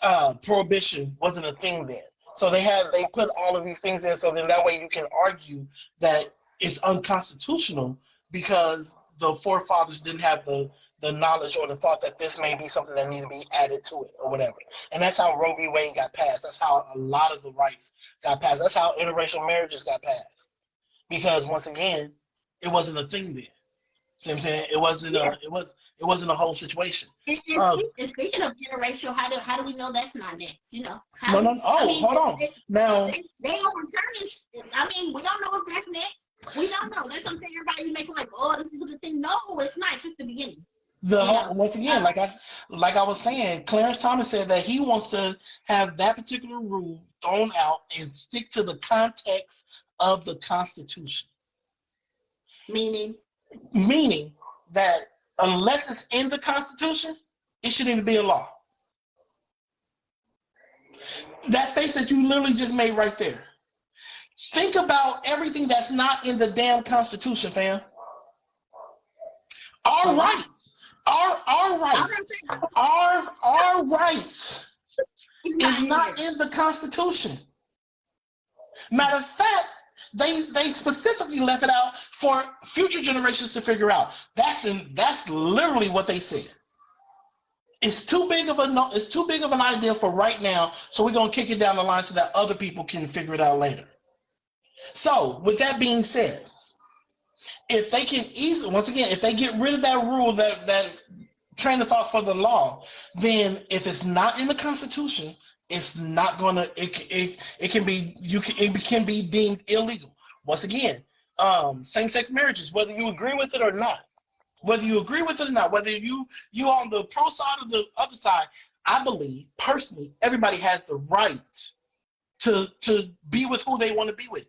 saying? Prohibition wasn't a thing then. So they put all of these things in so then that way you can argue that it's unconstitutional because the forefathers didn't have the knowledge or the thought that this may be something that needed to be added to it or whatever. And that's how Roe v. Wade got passed. That's how a lot of the rights got passed. That's how interracial marriages got passed. Because once again, it wasn't a thing then. See what I'm saying? It wasn't a whole situation. And speaking of interracial, how do we know that's not next? No. Hold on. Now they overturn it. I mean, we don't know if that's next. We don't know. That's something everybody making like, oh, this is a good thing. No, it's not. It's just the beginning. Once again, like I was saying, Clarence Thomas said that he wants to have that particular rule thrown out and stick to the context of the Constitution. Meaning that unless it's in the Constitution, it shouldn't even be a law. That face that you literally just made right there. Think about everything that's not in the damn Constitution, fam. Our rights is not in the Constitution. Matter of fact, they specifically left it out for future generations to figure out. That's literally what they said. It's too big of an idea for right now, so we're gonna kick it down the line so that other people can figure it out later. So, with that being said, if they can if they get rid of that rule, that train of thought for the law, then if it's not in the Constitution, it's not gonna. It can be deemed illegal. Once again, same-sex marriages, whether you agree with it or not, whether you on the pro side or the other side, I believe personally, everybody has the right to be with who they want to be with.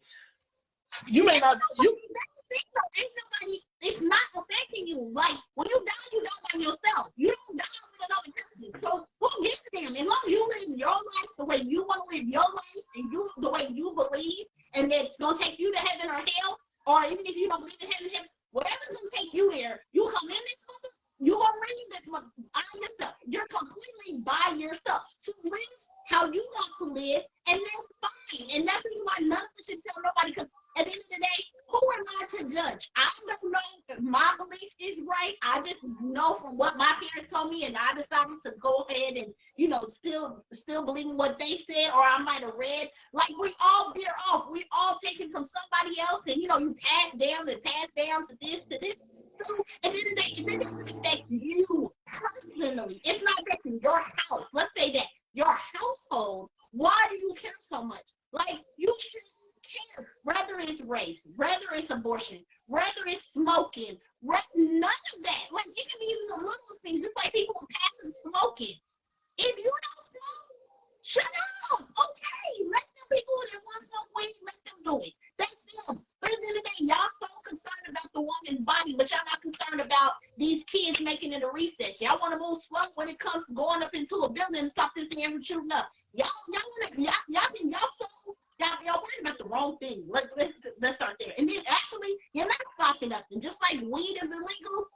You may not. It's not affecting you. Like when you die by yourself. You don't die with another person. So who gives a damn? As long as you live your life the way you want to live your life and you the way you believe, and it's gonna take you to heaven or hell, or even if you don't believe in heaven, whatever's gonna take you there, you come in this mother, you gonna leave this mother by yourself. You're completely by yourself. So live how you want to live, and that's fine. And that's why none of us should tell nobody, because at the end of the day, who am I to judge? I don't know if my belief is right. I just know from what my parents told me, and I decided to go ahead and, still believing what they said, or I might have read. Like, we all veer off. We all taken from somebody else, and, you pass down to this, to this. So at the end of the day, if it doesn't affect you personally, it's not affecting your house. Let's say that. Your household, why do you care so much? Like, you shouldn't care. Whether it's If you don't smoke, shut up. Okay, let them people that want to smoke weed, let them do it. That's them. But at the end of the day, y'all so concerned about the woman's body, but y'all not concerned about these kids making it a recess. Y'all want to move slow when it comes to going up into a building and stop this man from shooting up. Y'all worried about the wrong thing. Let's start there. And then actually, you're not stopping nothing. Just like weed is illegal,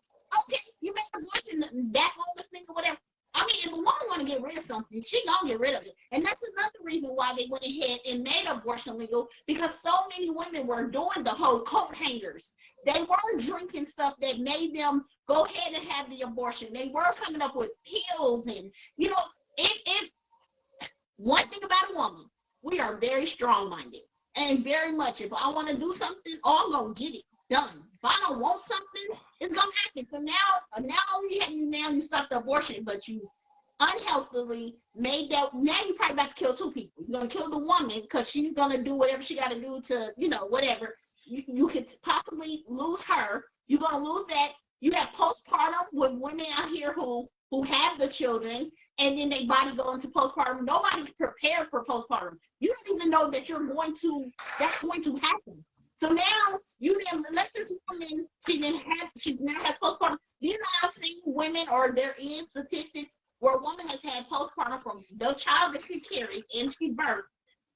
okay, you make abortion that homeless thing or whatever. I mean, if a woman want to get rid of something, she gonna get rid of it. And that's another reason why they went ahead and made abortion legal, because so many women were doing the whole coat hangers. They were drinking stuff that made them go ahead and have the abortion. They were coming up with pills and, if one thing about a woman, we are very strong-minded and very much, if I want to do something, I'm going to get it done. If I don't want something, it's going to happen. So now you stopped the abortion, but you unhealthily made that, now you probably about to kill two people. You're going to kill the woman because she's going to do whatever she got to do to, whatever. You could possibly lose her. You're going to lose that. You have postpartum with women out here who have the children, and then their body go into postpartum. Nobody's prepared for postpartum. You don't even know that that's going to happen. So now you then let this woman, she now has postpartum. Do you know I've seen women, or there is statistics where a woman has had postpartum from the child that she carried and she birthed,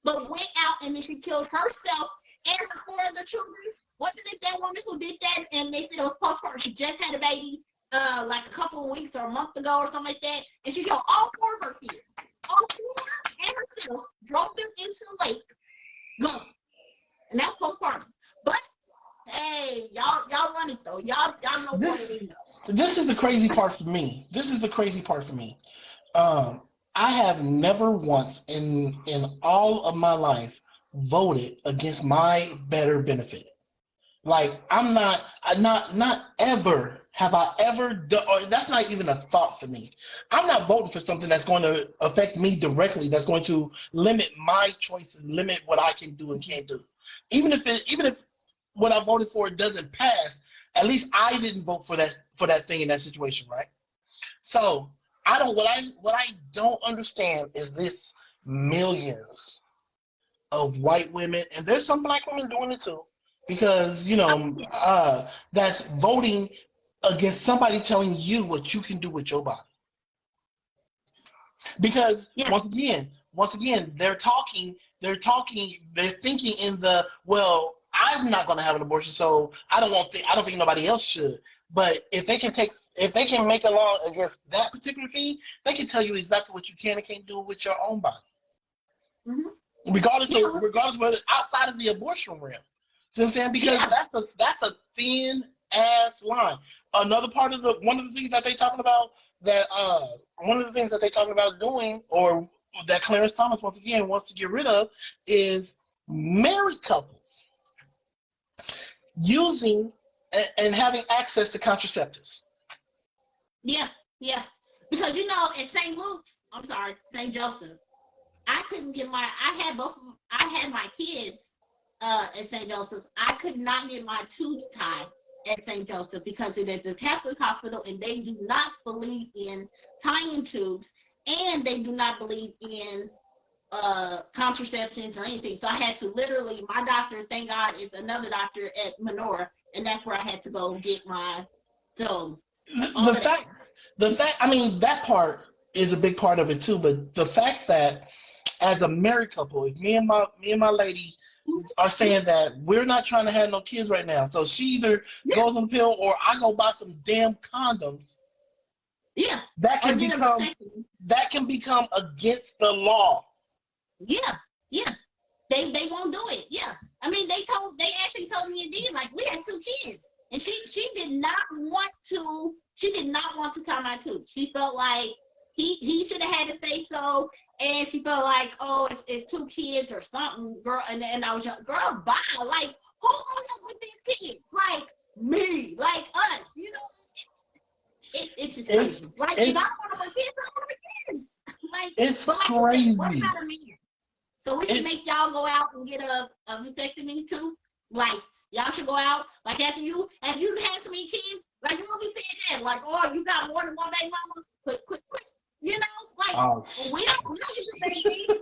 but went out and then she killed herself and her 4 other children? Wasn't it that woman who did that? And they said it was postpartum. She just had a baby like a couple of weeks or a month ago or something like that, and she killed all 4 of her kids. All 4 and herself, drove them into the lake, gone. And that's postpartum. But hey, y'all run it though. Y'all know what it is. This is the crazy part for me. I have never once in all of my life voted against my better benefit. Like, not ever have I ever done, or that's not even a thought for me. I'm not voting for something that's going to affect me directly, that's going to limit my choices, limit what I can do and can't do. Even if what I voted for doesn't pass, at least I didn't vote for that thing in that situation, right? So what I don't understand is this millions of white women, and there's some black women doing it too, because that's voting against somebody telling you what you can do with your body. Because once again, they're thinking in the, well, I'm not going to have an abortion, so I don't think nobody else should. But if they can make a law against that particular thing, they can tell you exactly what you can and can't do with your own body. Mm-hmm. Regardless of whether outside of the abortion realm. See what I'm saying? Because that's a thin ass line. Another part of one of the things that they talking about doing, or that Clarence Thomas once again wants to get rid of, is married couples using and having access to contraceptives. Yeah. Because at St. Joseph, I had my kids at St. Joseph. I could not get my tubes tied at St. Joseph because it is a Catholic hospital and they do not believe in tying tubes, and they do not believe in contraceptions or anything. So I had to literally, my doctor, thank God, is another doctor at Menorah, and that's where I had to go get my dome. The fact, I mean, that part is a big part of it too, but the fact that as a married couple, if me and my lady are saying that we're not trying to have no kids right now, so she either goes on the pill or I go buy some damn condoms. Yeah. That can become against the law. Yeah. They won't do it. Yeah. I mean, they actually told me indeed, like, we had 2 kids, and she did not want to tie my tubes. She felt like he should have had to say so, and she felt like, oh, it's 2 kids or something, girl. And I was like, girl, bye. Like, who goes up with these kids? Like me, like us, It's just crazy. Like, if I don't want to have kids, I don't want to have kids. Like, it's like crazy. What about a man? So we should make y'all go out and get a vasectomy too. Like, y'all should go out. Like, after you had so many kids, like, you won't be saying that. Like, oh, you got more than one baby mama. Quick. Like, Oh. We don't get to say things.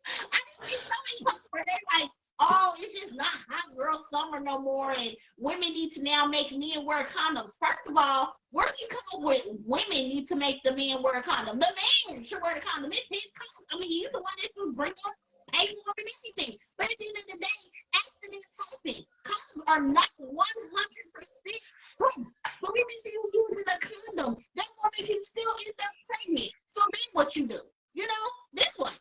I just see so many posts where they're like, oh, it's just not hot girl summer no more, and women need to now make men wear condoms. First of all, where do you come up with women need to make the men wear a condom? The man should wear the condom. It's his condom. I mean, he's the one that's going to bring up paperwork and everything. But at the end of the day, accidents happen. Condoms are not 100% proof. So even if you're using a condom, that woman can still end up pregnant. So then what you do? You know, this one.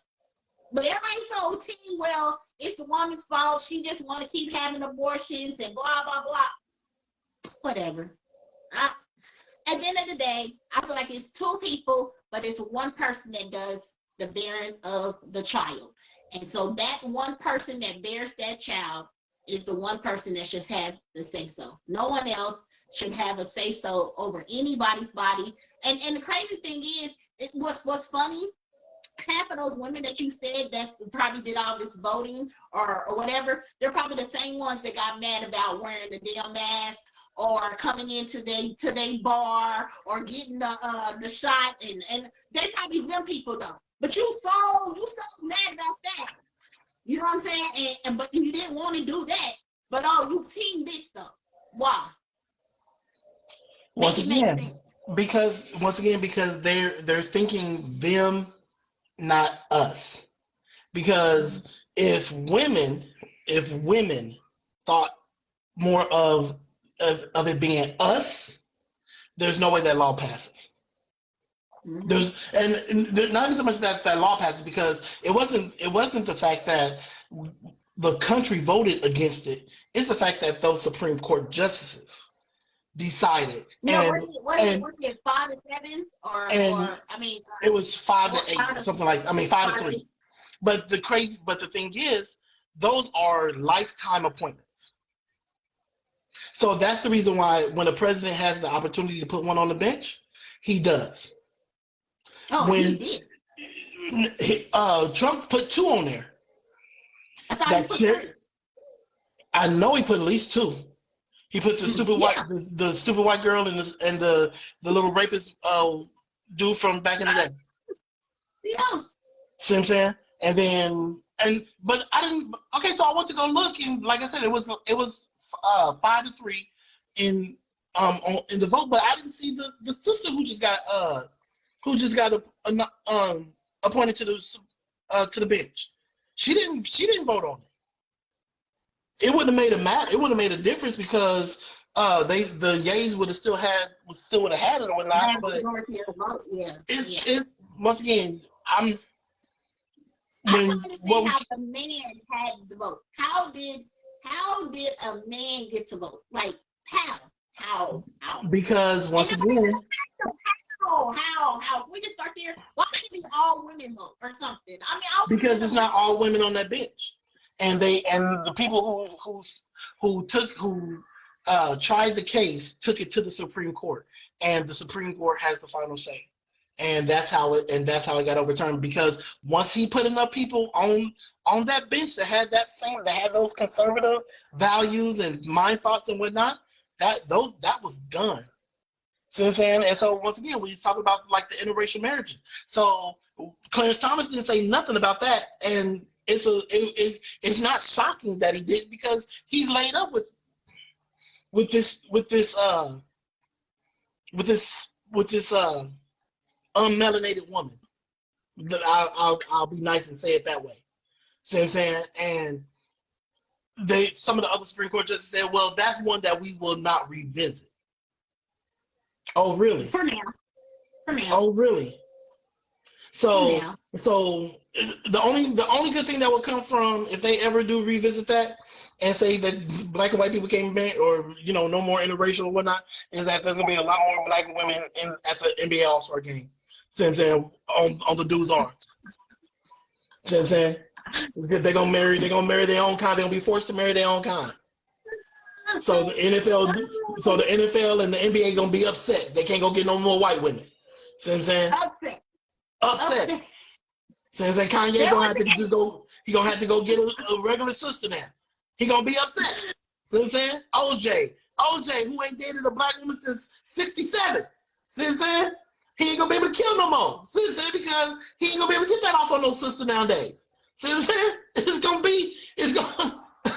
But everybody's so team, well, it's the woman's fault. She just want to keep having abortions and blah, blah, blah. Whatever. At the end of the day, I feel like it's two people, but it's one person that does the bearing of the child. And so that one person that bears that child is the one person that should have the say-so. No one else should have a say-so over anybody's body. And the crazy thing is, what's funny, half of those women that you said that probably did all this voting or whatever, they're probably the same ones that got mad about wearing the damn mask or coming into their bar or getting the shot, and they probably them people though. But you so mad about that. You know what I'm saying? And but you didn't want to do that. But oh, you team this stuff. Why? Once again, because they're thinking them, not us. Because if women thought more of it being us, there's no way that law passes. Mm-hmm. There's not even so much that law passes, because it wasn't the fact that the country voted against it. It's the fact that those Supreme Court justices decided. Yeah, was it 5-7 or I mean it was 5-8, something like 5-3. But the thing is, those are lifetime appointments. So that's the reason why when a president has the opportunity to put one on the bench, he does. Oh, when he did. Trump put 2 on there. I thought he put 3. I know he put at least 2. He put the stupid the stupid white girl and the little rapist dude from back in the day. Yeah. See what I'm saying? But I didn't. Okay, so I went to go look, and like I said, it was 5-3 in the vote. But I didn't see the sister who just got appointed to the bench. She didn't vote on it. It wouldn't have made it would have made a difference, because the yays would have still would have had it or whatnot. But it's once again, I don't understand how the man had the vote. How did a man get to vote? Like how? Because once again. How? We just start there. Why can't it be all women vote or something? I mean, because it's not all women on that bench, and the people who tried the case took it to the Supreme Court, and the Supreme Court has the final say, and that's how it got overturned. Because once he put enough people on that bench that had those conservative values and mind thoughts and whatnot, that was done. See what I'm saying? And so once again, we talk about like the interracial marriages. So Clarence Thomas didn't say nothing about that, and it's not shocking that he did, because he's laid up with this unmelanated woman. I'll be nice and say it that way. See what I'm saying? And some of the other Supreme Court justices said, well, that's one that we will not revisit. Oh, really? For now. Oh, really? So the only good thing that would come from if they ever do revisit that and say that black and white people came back, or no more interracial or whatnot, is that there's gonna be a lot more black women at the NBA All-Star game. See what I'm saying? On the dudes' arms. See what I'm saying? They're gonna marry their own kind. They're gonna be forced to marry their own kind. So the NFL and the NBA gonna be upset. They can't go get no more white women. See what I'm saying? Upset. See what I'm saying? Kanye gonna have to just go. He gonna have to go get a regular sister now. He gonna be upset. See what I'm saying? OJ, who ain't dated a black woman since '67. See what I'm saying? He ain't gonna be able to kill no more. See what I'm saying? Because he ain't gonna be able to get that off on no sister nowadays. See what I'm saying?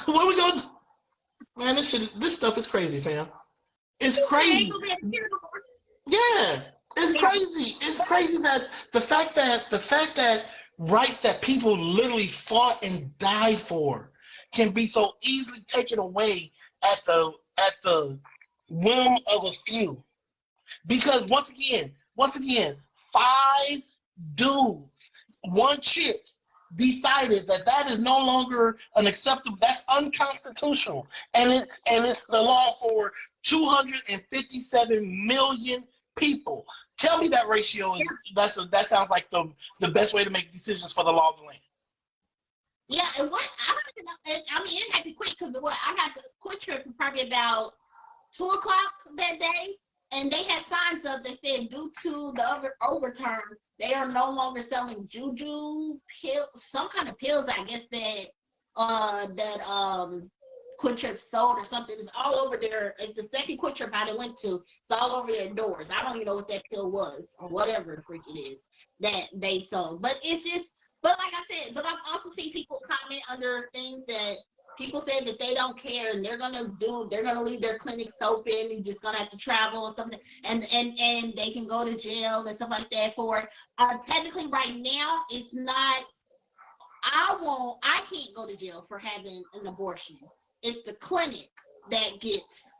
What we gonna do? Man, this stuff is crazy, fam. It's crazy. Yeah, it's crazy. It's crazy that the fact that rights that people literally fought and died for can be so easily taken away at the whim of a few. Because once again, 5 dudes, 1 chick decided that is no longer an acceptable. That's unconstitutional, and it's the law for 257 million people. Tell me that ratio is that sounds like the best way to make decisions for the law of the land. Yeah, and what I don't even know. I mean, it had to be quick because I got to Quick Trip probably about 2:00 that day, and they had signs up that said due to the overturn, they are no longer selling juju pills, some kind of pills, I guess that Quick Trip sold or something. It's all over there. It's the second Quick Trip I went to. It's all over their doors. I don't even know what that pill was or whatever the freak it is that they sold. But it's just, but like I said, but I've also seen people comment under things that people said that they don't care and they're gonna leave their clinics open and just gonna have to travel or something, and they can go to jail and stuff like that for it. Technically, right now, it's not. I can't go to jail for having an abortion. It's the clinic that gets.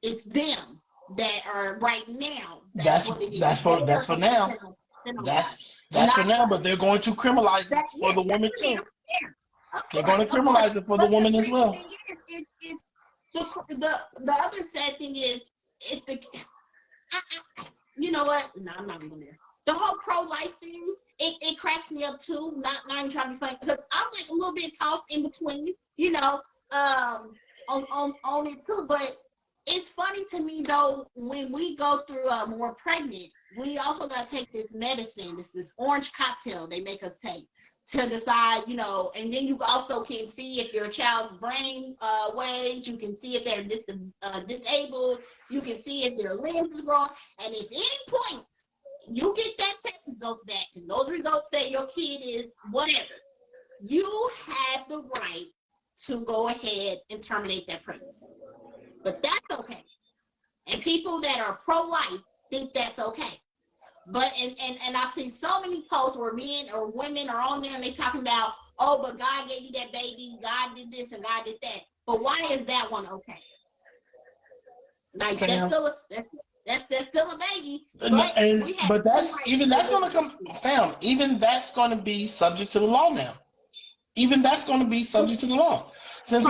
It's them that are right now. That's what it is. That's for now. That's for now, but they're going to criminalize it for the woman too. They're going to criminalize it for the woman as well. The other sad thing is, you know what? No, I'm not even there. The whole pro-life thing, it cracks me up too. Not even trying to be funny, because I'm like a little bit tossed in between, on it too. But it's funny to me though, when we go through when we're pregnant, we also gotta take this medicine. This orange cocktail they make us take to decide, and then you also can see if your child's brain waves. You can see if they're disabled. You can see if their limbs is growing. And if any point you get that test results back, and those results say your kid is whatever, you have the right to go ahead and terminate that pregnancy. But that's okay. And people that are pro-life think that's okay. But and I've seen so many posts where men or women are on there and they talking about, oh, but God gave you that baby, God did this and God did that. But why is that one okay? Like that's still a baby. But that's gonna come, fam. Even that's gonna be subject to the law now. Even that's gonna be subject to the law. So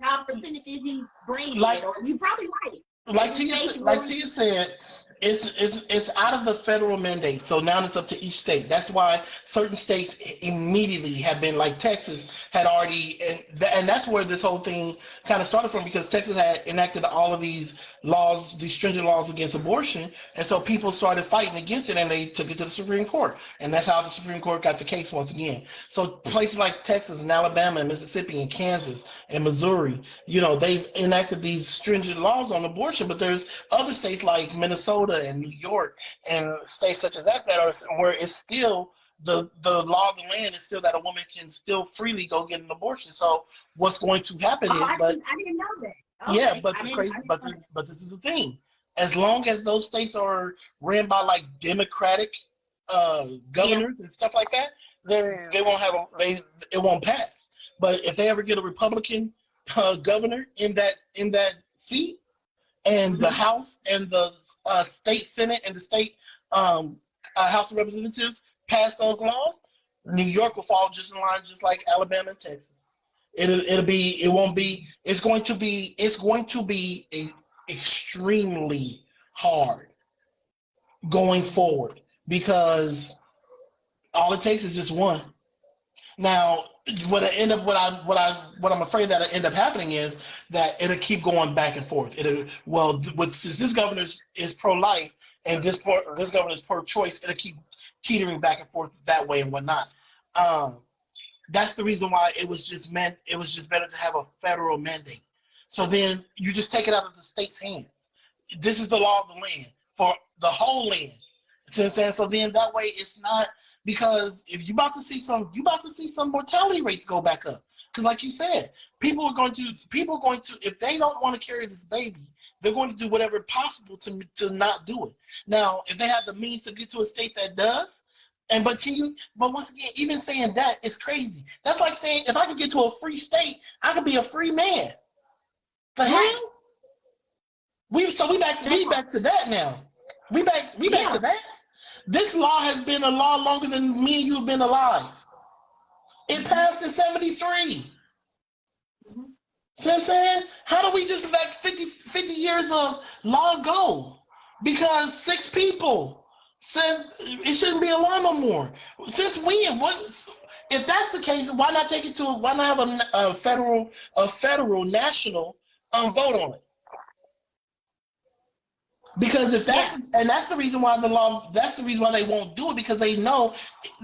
how percentage is he bringing? Like, or you probably right. Like Tia said, it's out of the federal mandate. So now it's up to each state. That's why certain states immediately have been, like Texas had already, and that's where this whole thing kind of started from, because Texas had enacted all of these laws, these stringent laws against abortion, and so people started fighting against it, and they took it to the Supreme Court, and that's how the Supreme Court got the case once again. So places like Texas and Alabama and Mississippi and Kansas and Missouri, they've enacted these stringent laws on abortion, but there's other states like Minnesota and New York and states such as that are where it's still the law of the land is still that a woman can still freely go get an abortion. So what's going to happen is, I didn't know that. Okay. Yeah, but this is the thing. As long as those states are ran by like Democratic governors and stuff like that, then they won't have it won't pass. But if they ever get a Republican governor in that seat, and the House and the state Senate and the state House of Representatives pass those laws, New York will fall just in line, just like Alabama and Texas. It's going to be extremely hard going forward, because all it takes is just one. Now, what I'm afraid that'll end up happening is that it'll keep going back and forth. Since this governor is pro-life and this governor is pro-choice, it'll keep teetering back and forth that way and whatnot. That's the reason why it was just better to have a federal mandate. So then you just take it out of the state's hands. This is the law of the land. for the whole land. See what I'm saying? So then that way it's not, because if you about to see some mortality rates go back up. Because like you said, people are going to, if they don't want to carry this baby, they're going to do whatever possible to not do it. Now, if they have the means to get to a state that does, but once again, even saying that is crazy. That's like saying if I could get to a free state, I could be a free man. The hell? We back to that now. We back to that. This law has been a law longer than me and you have been alive. It passed in 73. See what I'm saying? How do we just let 50 years of law go? Because 6 people said it shouldn't be a law no more. Since when? If that's the case, why not have a federal national vote on it? Because if that's and that's the reason why they won't do it, because they know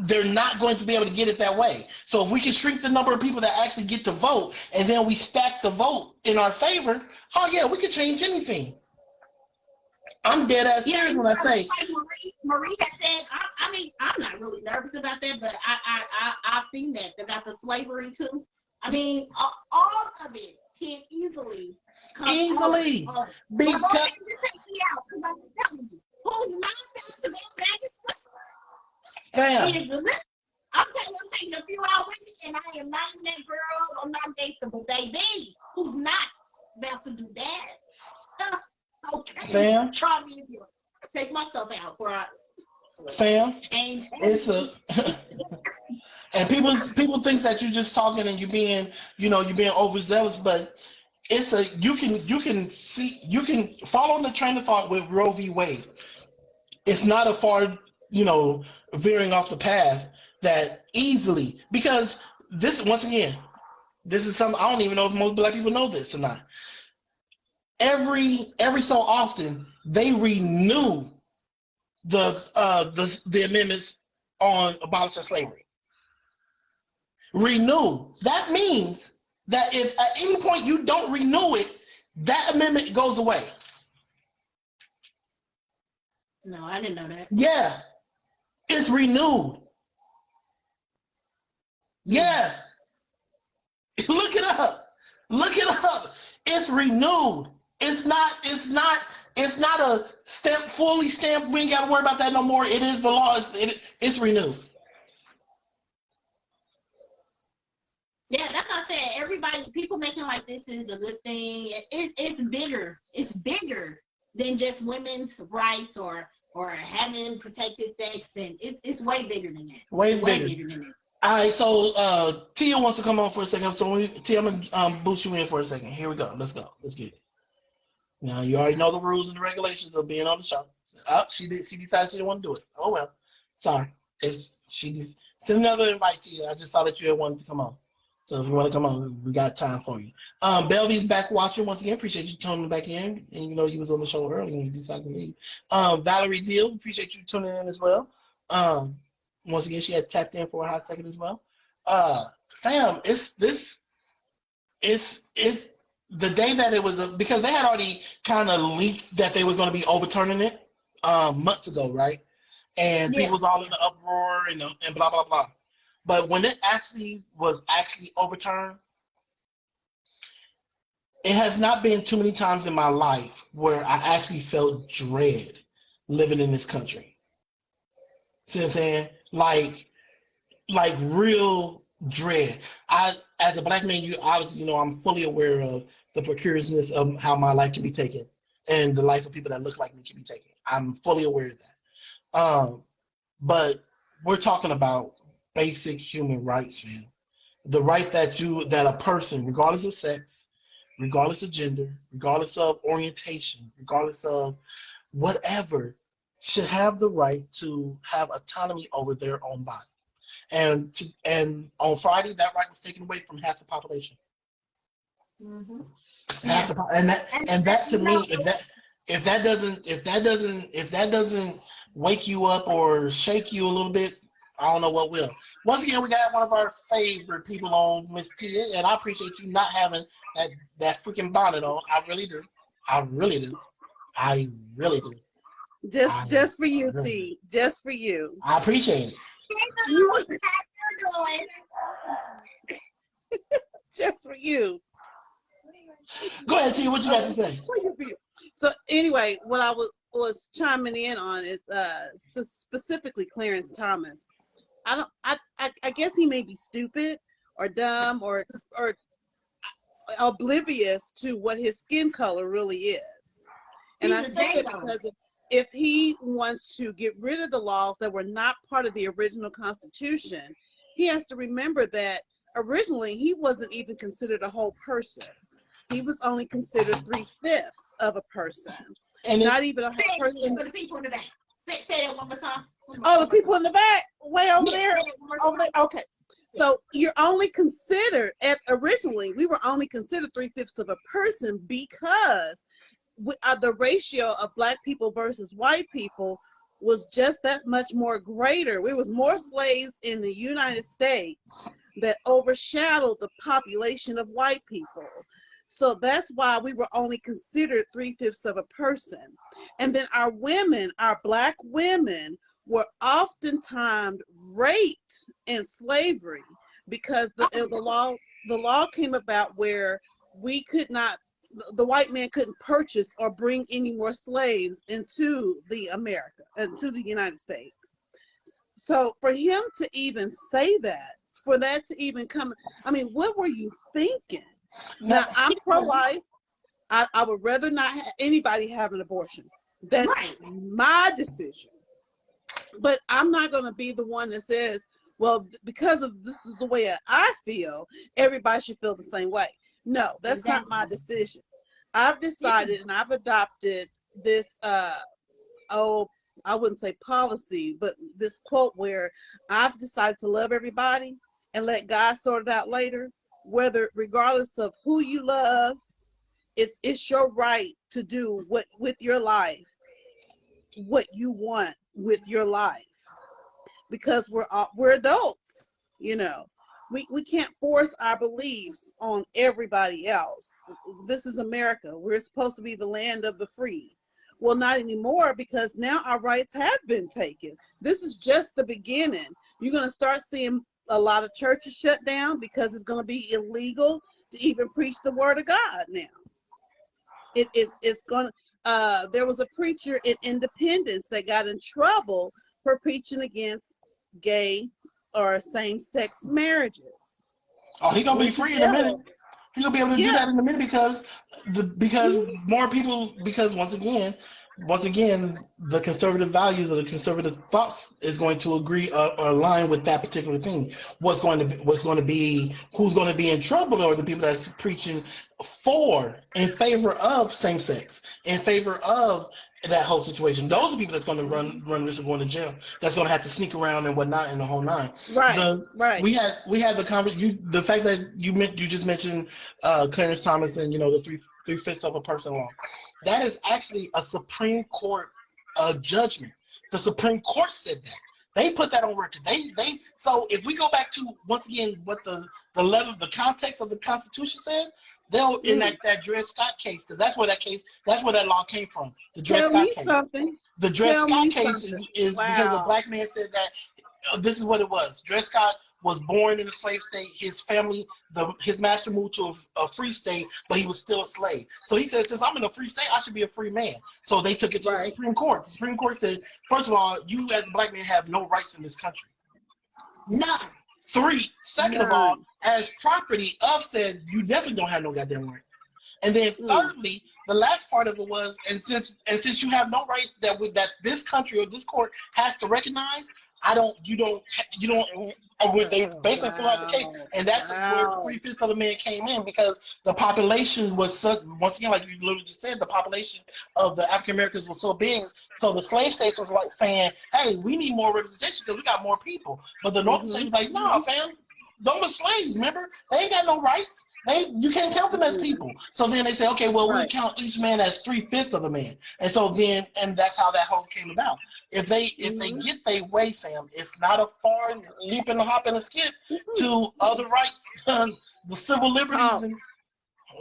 they're not going to be able to get it that way. So if we can shrink the number of people that actually get to vote, and then we stack the vote in our favor, oh yeah, we could change anything. I'm dead ass serious when I say. Like Marie has said, I mean, I'm not really nervous about that, but I've seen that about the slavery too. I mean, all of it can easily. Easily, because I'm telling you, who's not supposed to go back and I'm taking a few out with me, and I am not in that girl. I'm not gangster, but baby, who's not about to do that? Okay, fam, try me if you take myself out for a fam. change. It's a and people think that you're just talking and you're being overzealous, but it's a you can follow on the train of thought with Roe v. Wade. It's not a far veering off the path that easily, because this once again, this is something I don't even know if most black people know this or not. Every so often they renew the amendments on abolishing slavery. Renew. That means that if at any point you don't renew it, that amendment goes away. No, I didn't know that. Yeah. It's renewed. Yeah. Look it up. It's renewed. It's not a fully stamped. We ain't got to worry about that no more. It is the law. It's renewed. Yeah, that's what I said. People making like this is a good thing. It's bigger. It's bigger than just women's rights or having protected sex, and it's way bigger than that. Way bigger than that. All right, so Tia wants to come on for a second. So Tia, I'm gonna boost you in for a second. Here we go. Let's go. Let's get it. Now you already know the rules and the regulations of being on the show. She decided she didn't want to do it. Oh well. Sorry. Send another invite to you. I just saw that you had wanted to come on. So if you want to come on, we got time for you. Belvy's back watching once again. Appreciate you tuning back in. And you know you was on the show early and you decided to leave. Valerie Deal, appreciate you tuning in as well. Once again, she had tapped in for a hot second as well. Fam, it's the day that it was because they had already kind of leaked that they were going to be overturning it months ago, right? And people was all in the uproar and blah blah blah. But when it was overturned, it has not been too many times in my life where I actually felt dread living in this country. See what I'm saying? Like real dread. As a black man, you obviously I'm fully aware of the precariousness of how my life can be taken and the life of people that look like me can be taken. I'm fully aware of that. But we're talking about basic human rights, fam. The right that a person, regardless of sex, regardless of gender, regardless of orientation, regardless of whatever, should have the right to have autonomy over their own body. And on Friday, that right was taken away from half the population. Mm-hmm. That to me, if that doesn't wake you up or shake you a little bit, I don't know what will. Once again, we got one of our favorite people on, Miss Tia, and I appreciate you not having that freaking bonnet on. I really do. Just for you, T. Just for you. I appreciate it. Just for you. Go ahead, T. What you got to say? So anyway, what I was chiming in on is specifically Clarence Thomas. I guess he may be stupid or dumb or oblivious to what his skin color really is. And I say that because if he wants to get rid of the laws that were not part of the original Constitution, he has to remember that originally he wasn't even considered a whole person. He was only considered 3/5 of a person, and not even a whole person. For the people in the back. Say that one more time. Oh, the people in the back, way over there. Over there. Okay. So you're only considered, originally, we were only considered 3/5 of a person because the ratio of Black people versus white people was just that much more greater. There was more slaves in the United States that overshadowed the population of white people. So that's why we were only considered 3/5 of a person. And then our women, our Black women, were oftentimes raped in slavery because the law came about where we could not, the white man couldn't purchase or bring any more slaves into the United States. So for him to even say that, for that to even come, I mean, what were you thinking? Now, I'm pro-life. I would rather not have anybody have an abortion. That's my decision. But I'm not going to be the one that says, well, because of this is the way I feel, everybody should feel the same way. No, that's not my decision. I've decided and I've adopted this, I wouldn't say policy, but this quote where I've decided to love everybody and let God sort it out later. Regardless of who you love, it's your right to do with your life what you want with your life, because we're adults. You know, we can't force our beliefs on everybody else. This is America. We're supposed to be the land of the free. Well, not anymore, because now our rights have been taken. This is just the beginning. You're going to start seeing a lot of churches shut down because it's going to be illegal to even preach the word of God now. It's going to, there was a preacher in Independence that got in trouble for preaching against gay or same-sex marriages. Oh, he's going to be free in a minute. He's going to be able to do that in a minute because more people, because once again, the conservative values or the conservative thoughts is going to agree or align with that particular thing. Who's going to be in trouble are the people that's preaching in favor of same sex, in favor of that whole situation. Those are the people that's going to run risk of going to jail. That's going to have to sneak around and whatnot in the whole nine. Right. We had the conversation. The fact that you just mentioned Clarence Thomas and the 3/5 of a person law. That is actually a Supreme Court judgment. The Supreme Court said that. They put that on record. So if we go back to once again what the context of the Constitution says, they'll in that Dred Scott case, because that's where that law came from. The Dred Scott case. Something. The Dred Scott case is because a Black man said that this is what it was. Dred Scott was born in a slave state. His family, his master moved to a free state, but he was still a slave. So he said, since I'm in a free state, I should be a free man. So they took it to the Supreme Court. The Supreme Court said, first of all, you as a Black man have no rights in this country. None. Second of all, as property of said, you definitely don't have no goddamn rights. And then thirdly, the last part of it was, and since you have no rights that this country or this court has to recognize, you don't they basically fill out the case, and that's where 3/5 of a man came in, because the population was such, once again, like you literally just said, the population of the African Americans was so big, so the slave states was like saying, hey, we need more representation because we got more people. But the Northern states was like, no, fam, those are slaves, remember? They ain't got no rights. You can't count them as people. So then they say, okay, well, we count each man as 3/5 of a man. And so then, and that's how that whole came about. If they get their way, fam, it's not a far leap and a hop and a skip to other rights, the civil liberties.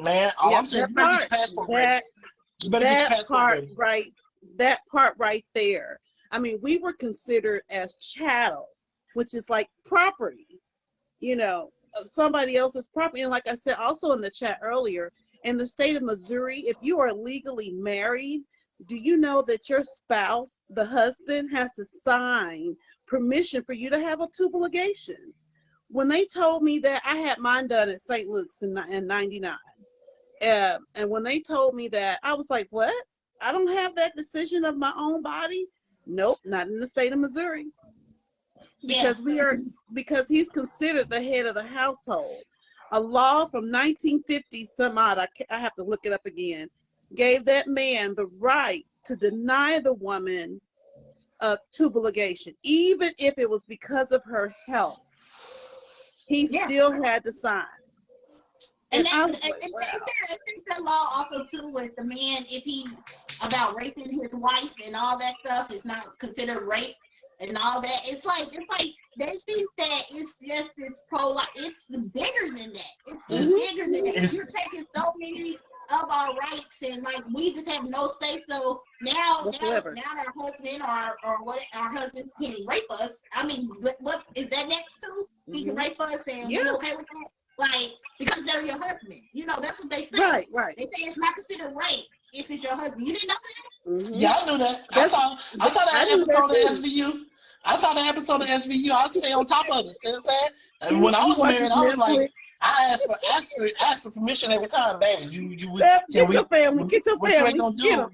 Man, all I'm saying, you better get your passport ready. You better get your passport ready. Right. that part right there. I mean, we were considered as chattel, which is like property, you know, somebody else's property. And like I said also in the chat earlier, in the state of Missouri, if you are legally married, do you know that your spouse, the husband, has to sign permission for you to have a tubal ligation? When they told me that, I had mine done at St. Luke's in 99. And when they told me that, I was like, what? I don't have that decision of my own body? Nope, not in the state of Missouri. Because because he's considered the head of the household. A law from 1950 some odd, I have to look it up again, gave that man the right to deny the woman a tubal ligation, even if it was because of her health. He still had to sign. And I I was like, wow. think that law also too with the man, if he about raping his wife and all that stuff is not considered rape and all that. It's like they think that it's just this pro-life. It's bigger than that. It's bigger than that. You're taking so many of our rights and like we just have no say. So now our husband or what our husbands can rape us. I mean, what is that next to? He can rape us and we're okay with that? Like, because they're your husband. You know, that's what they say. Right. They say it's not considered rape if it's your husband. You didn't know that? Yeah, I knew that. I saw that episode of SVU. I saw the episode of SVU. I stay on top of it. You know what I'm saying? And when I was married, I was like, I asked for permission every time. Hey, get your family. What you ain't gonna do?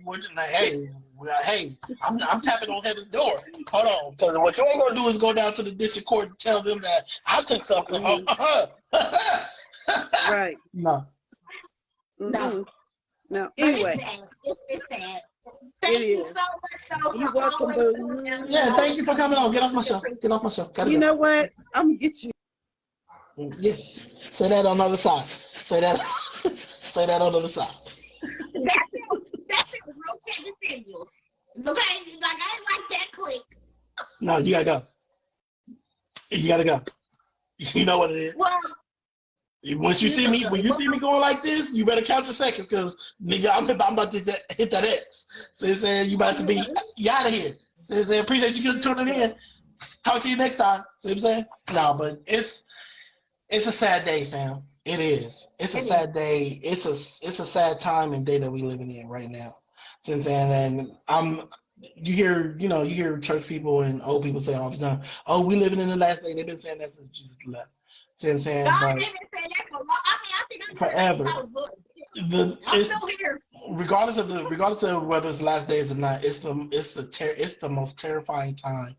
Hey, I'm tapping on heaven's door. Hold on, because what you ain't gonna do is go down to the district court and tell them that I took something. Right. No. Anyway, it's sad. Thank you so much. You're welcome, boo. Yeah, thank you for coming on. Get off my show. You know what? I'm gonna get you. Yes. Say that on the other side. Say that on the other side. That's it. Real Kevin Samuels. Okay, like I ain't like that click. No, you gotta go. You know what it is. Well, when you see me going like this, you better count your seconds, because nigga, I'm about to hit that X. So they're saying you about to be out of here. So they're saying appreciate you tuning in. Talk to you next time. See what I'm saying? No, but it's a sad day, fam. It is. It's a sad day. It's a sad time and day that we living in right now. Since and you hear church people and old people say all the time, "Oh, we living in the last day." They've been saying that since Jesus left. Since and they've been saying that for long. I think forever. I'm still here. Regardless of whether it's last days or not, it's the most terrifying time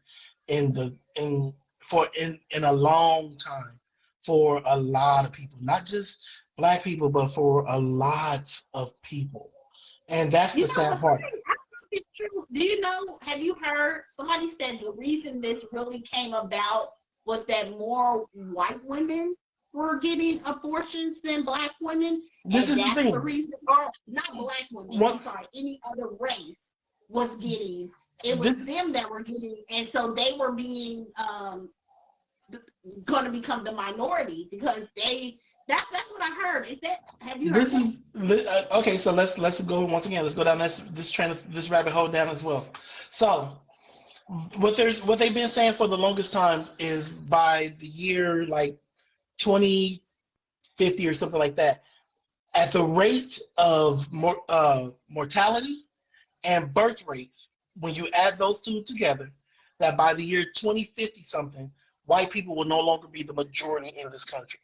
in a long time for a lot of people, not just Black people, but for a lot of people. And that's the sad part. It's true. Do you know, have you heard, somebody said the reason this really came about was that more white women were getting abortions than Black women? This is the thing. The reason, or not Black women, I'm sorry, any other race was getting, it was them that were getting, and so they were being, going to become the minority because that's what I heard. Is that, have you heard okay, so let's go once again. Let's go down this rabbit hole down as well. So what they've been saying for the longest time is by the year like 2050 or something like that, at the rate of mortality and birth rates, when you add those two together, that by the year 2050 something, white people will no longer be the majority in this country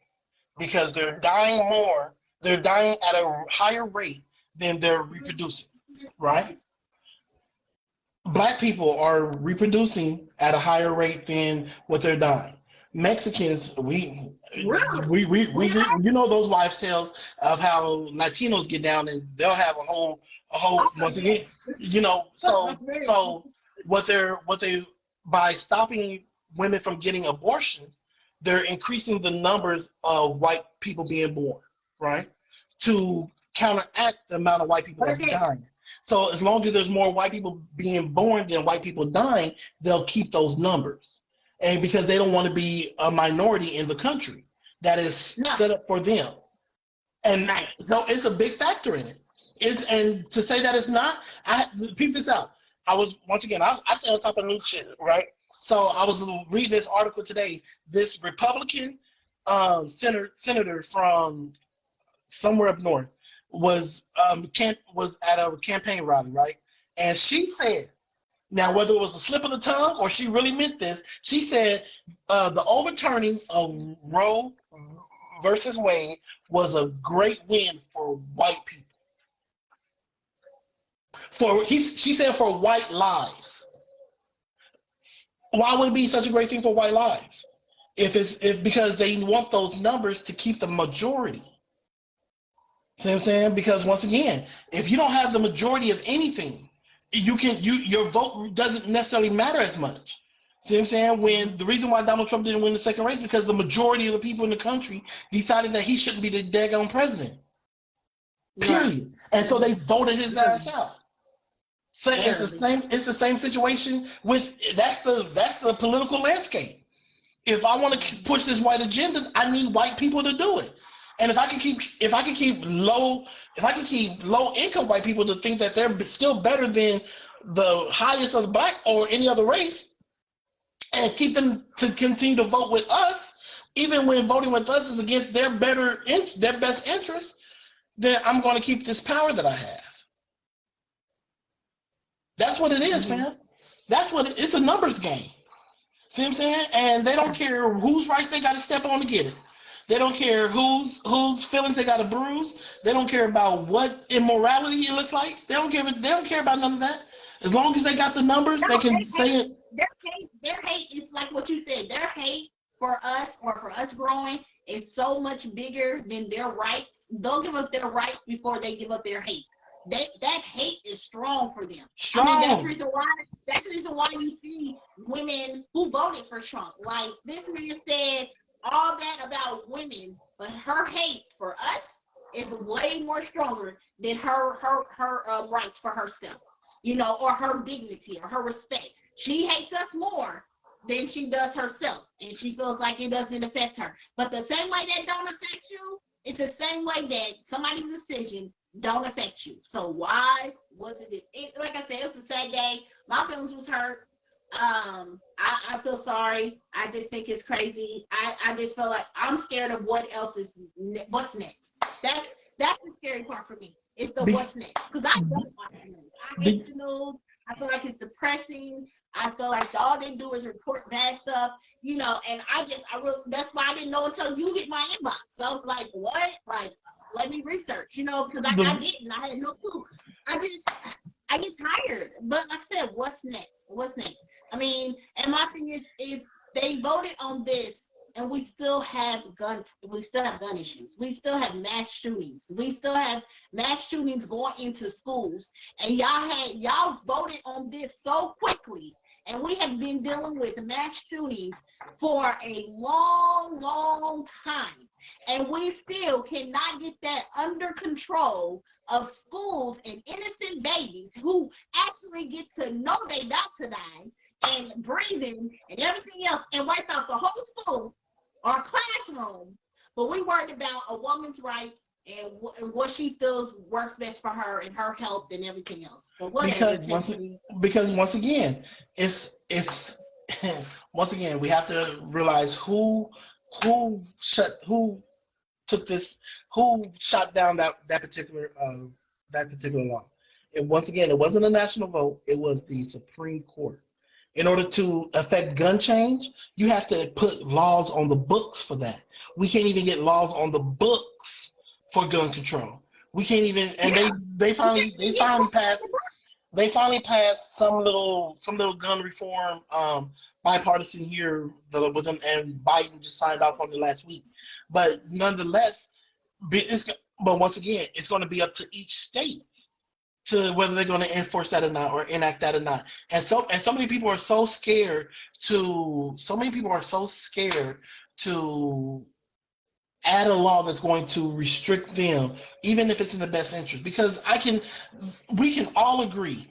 because they're dying more. They're dying at a higher rate than they're reproducing, right? Black people are reproducing at a higher rate than what they're dying. Mexicans, we you know those wives' tales of how Latinos get down and they'll have a whole once again, you know, so what they by stopping women from getting abortions, they're increasing the numbers of white people being born, right? To counteract the amount of white people that's dying. So as long as there's more white people being born than white people dying, they'll keep those numbers. And because they don't want to be a minority in the country that is set up for them. And so it's a big factor in it. And to say that it's not, peep this out. I was once again, I stay on top of new shit, right? So I was reading this article today. This Republican senator from somewhere up north was at a campaign rally, right? And she said, now whether it was a slip of the tongue or she really meant this, she said the overturning of Roe versus Wade was a great win for white people. She said for white lives. Why would it be such a great thing for white lives? Because they want those numbers to keep the majority. See what I'm saying? Because once again, if you don't have the majority of anything, your vote doesn't necessarily matter as much. See what I'm saying? When the reason why Donald Trump didn't win the second race because the majority of the people in the country decided that he shouldn't be the daggone president. Period. And so they voted his ass out. So it's the same situation with that's the political landscape. If I want to push this white agenda, I need white people to do it. And if I can keep low income white people to think that they're still better than the highest of the black or any other race, and keep them to continue to vote with us, even when voting with us is against their best interest, then I'm going to keep this power that I have. That's what it is, man. That's what it's a numbers game. See what I'm saying? And they don't care whose rights they got to step on to get it. They don't care whose feelings they got to bruise. They don't care about what immorality it looks like. They don't care about none of that. As long as they got the numbers, they can say it. Their hate is like what you said. Their hate for us or for us growing is so much bigger than their rights. They'll give up their rights before they give up their hate. That hate is strong for them. Strong. I mean, that's the reason why you see women who voted for Trump. Like this man said all that about women, but her hate for us is way more stronger than her rights for herself, or her dignity or her respect. She hates us more than she does herself, and she feels like it doesn't affect her. But the same way that don't affect you, it's the same way that somebody's decision don't affect you. So why was it? Like I said, it was a sad day. My feelings was hurt. I feel sorry. I just think it's crazy. I just feel like I'm scared of what's next. That's the scary part for me. It's the what's next. Because I don't watch the news. I hate the news. I feel like it's depressing. I feel like all they do is report bad stuff, and that's why I didn't know until you hit my inbox. So I was like, what? Like, let me research, because I didn't. I had no clue. I get tired. But like I said, what's next? What's next? I mean, and my thing is, if they voted on this and we still have gun issues. We still have mass shootings. We still have mass shootings going into schools. And y'all voted on this so quickly. And we have been dealing with mass shootings for a long, long time. And we still cannot get that under control of schools and innocent babies who actually get to know they about to die and breathing and everything else and wipe out the whole school or classroom. But we worried about a woman's rights and what she feels works best for her and her health and everything else. Because once again, it's once again we have to realize who shot down that particular law. And once again, it wasn't a national vote; it was the Supreme Court. In order to affect gun change, you have to put laws on the books for that. We can't even get laws on the books for gun control. We can't even, and they finally passed some little gun reform bipartisan here with them, and Biden just signed off on it last week. But nonetheless, but once again, it's going to be up to each state to whether they're going to enforce that or not, or enact that or not. And so many people are so scared to add a law that's going to restrict them, even if it's in the best interest. Because we can all agree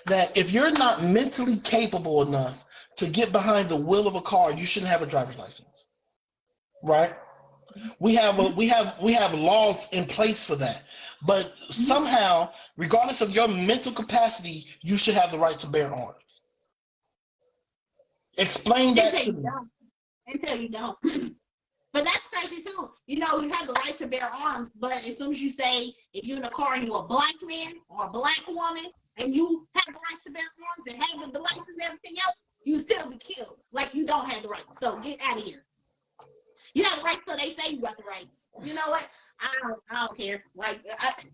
that if you're not mentally capable enough to get behind the wheel of a car, you shouldn't have a driver's license, right? We have laws in place for that. But somehow, regardless of your mental capacity, you should have the right to bear arms. Explain that to me. Until you don't. But that's crazy too. You know, you have the right to bear arms, but as soon as you say, if you're in a car and you're a black man or a black woman, and you have the right to bear arms and have the license and everything else, you still be killed. Like you don't have the right. So get out of here. You have the right, so they say you got the rights. You know what? I don't care. Like I said,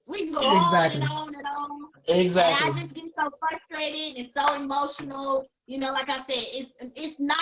we can go on and on and on. Exactly. And I just get so frustrated and so emotional. You know, like I said, it's not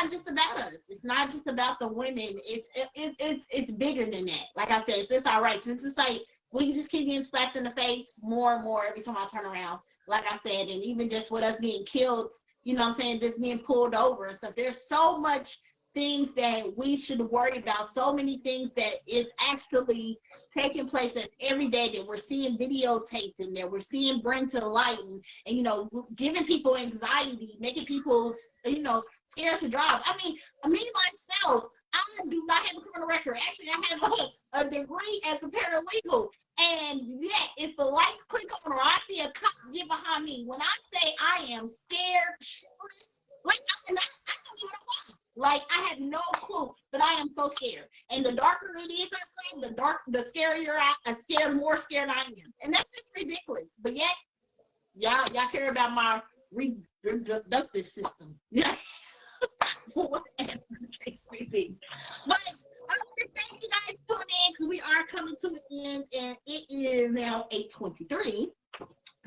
just about us. It's not just about the women. It's bigger than that. Like I said, it's just our rights. It's just like we just keep getting slapped in the face more and more every time I turn around. Like I said, and even just with us being killed, you know what I'm saying, just being pulled over and stuff. There's so much things that we should worry about, so many things that is actually taking place that every day that we're seeing videotaped and that we're seeing bring to light and you know, giving people anxiety, making people, you know, scared to drive. I mean, me myself, I do not have a criminal record. Actually, I have a degree as a paralegal. And yet, if the lights click on or I see a cop get behind me, when I say I am scared, like I don't know what I want. Like I have no clue, but I am so scared. And the darker it is, I say, the scarier more scared I am. And that's just ridiculous. But yet, y'all care about my reproductive system. Yeah. Whatever the case may be. But I want to thank you guys for tuning in because we are coming to an end, and it is now 8:23.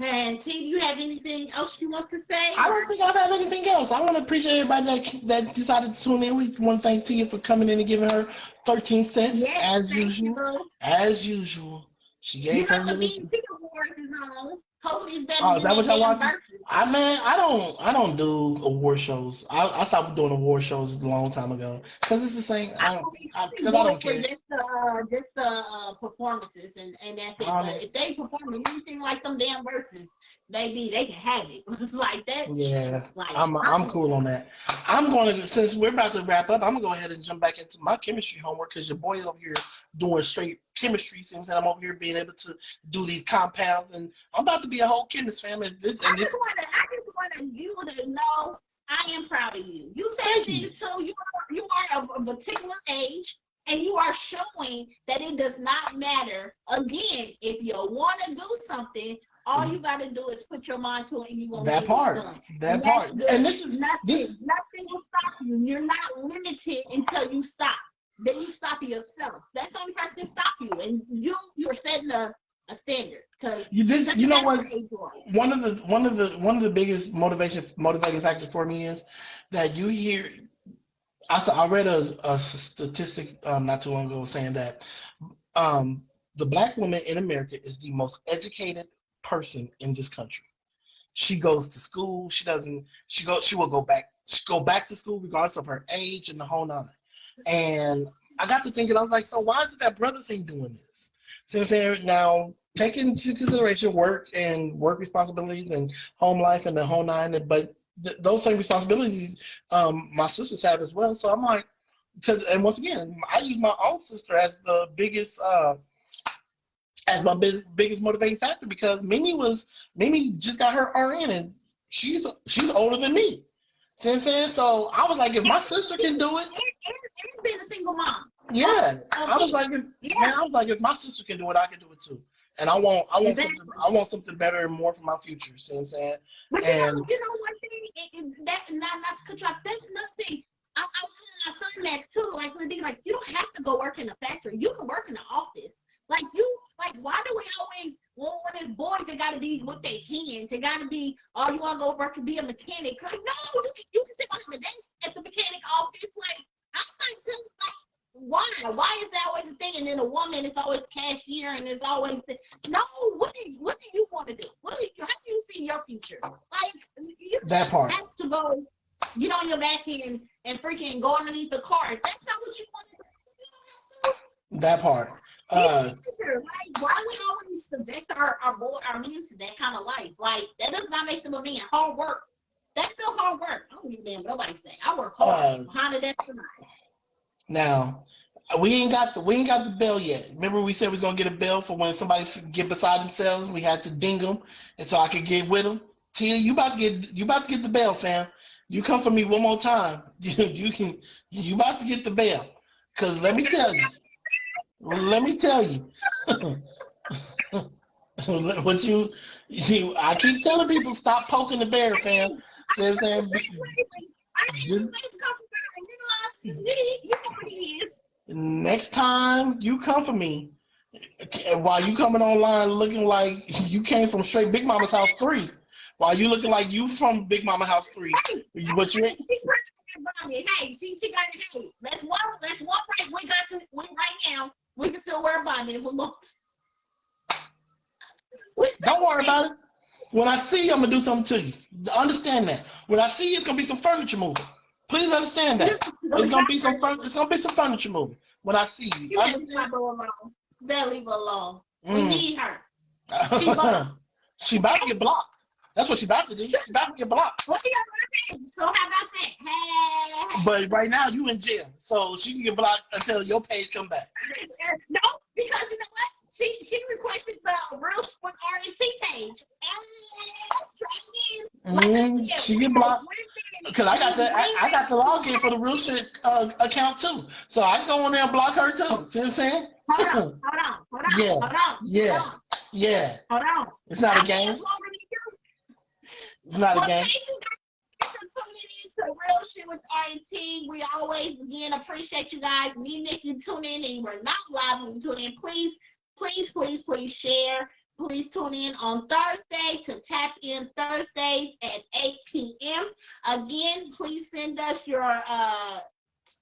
And T, do you have anything else you want to say? I don't think I have anything else. I want to appreciate everybody that decided to tune in. We want to thank Tia for coming in and giving her 13 cents as usual. As usual. She gave her the BET Awards is on. Hopefully it's better than is that what y'all watching? I don't do award shows. I stopped doing award shows a long time ago because it's the same. Because I don't care. Just performances and that's it. But if they perform anything like them damn verses, baby, they can have it. Like that. Yeah, like, I'm cool on that. I'm going to, since we're about to wrap up, I'm gonna go ahead and jump back into my chemistry homework because your boy's over here doing straight chemistry. Since I'm over here being able to do these compounds, and I'm about to be a whole chemist, fam. I just want you to know I am proud of you. You said it too. You are of a particular age, and you are showing that it does not matter. Again, if you want to do something, all you got to do is put your mind to it, and you won't get it done. That part. And nothing will stop you. You're not limited until you stop. Then you stop yourself. That's the only person that can stop you, and you're setting a standard. Because you know what? One of the biggest motivating factors for me is that you hear. I read a statistic not too long ago saying that the black woman in America is the most educated person in this country. She goes to school. She will go back to school regardless of her age and the whole nine. And I got to thinking, I was like, so why is it that brothers ain't doing this? See what I'm saying? Now, taking into consideration work responsibilities and home life and the whole nine, but those same responsibilities my sisters have as well. So I'm like, and once again, I use my own sister as the biggest, as my biggest motivating factor because Mimi just got her RN and she's older than me. See what I'm saying? So I was like, if my sister can do it, and being a single mom. Yeah, I was like, if my sister can do it, I can do it too. And I want something better and more for my future. See what I'm saying? But you know one thing, not to cut you off. That's nothing. I was telling my son that too. Like you don't have to go work in a factory. You can work in the office. Why do we always when it's boys, they gotta be with their hands. They gotta be, oh, you wanna go work and be a mechanic. Like, no, you can sit behind the desk at the mechanic office. Like, I'm like, why is that always a thing? And then a woman is always cashier and it's always no, what do you want to do? How do you see your future? Like, you that part. Have to go get on your back end and freaking go underneath the car. If that's not what you want to do, you don't have to. That part. Why we always subject our men to that kind of life? Like, that does not make them a man. Hard work. That's still hard work. I don't give a damn what nobody say. I work hard. Honda, that's tonight. Now, we ain't got the bell yet. Remember we said we was gonna get a bell for when somebody get beside themselves. We had to ding them, and so I could get with them. Tia, you about to get the bell, fam. You come for me one more time. You about to get the bell. Cause let me tell you. What I keep telling people, stop poking the bear, fam. See what I'm saying? Next time you come for me, while you coming online looking like you came from straight Big Mama's house 3, while you looking like you from Big Mama house 3, but you ain't. Hey, she got it. Hey, let's walk right. We right now. We can still wear a bonnet if we want. Don't worry about it. When I see you, I'm gonna do something to you. Understand that. When I see you, it's gonna be some furniture moving. Please understand that. It's gonna be some furniture moving. When I see you, you understand? Better leave her alone. We need her. She about to get blocked. That's what she about to do. She about to get blocked. Well, she got my page, so how about that? Hey. But right now you in jail, so she can get blocked until your page come back. No, because you know what? She requested the Real with R&T page. She get blocked because I got the login for the Real Shit account too, so I can go on there and block her too. See what I'm saying? Hold on. Yeah. Hold on. It's not a game. It's not a game. Thank you guys for tuning in to Real Shit with R&T. We always again appreciate you guys. Me, Nikki, tune in, and we're not live when you tune in. Please share. Please tune in on Thursday to Tap In Thursdays at 8 p.m. Again, please send us your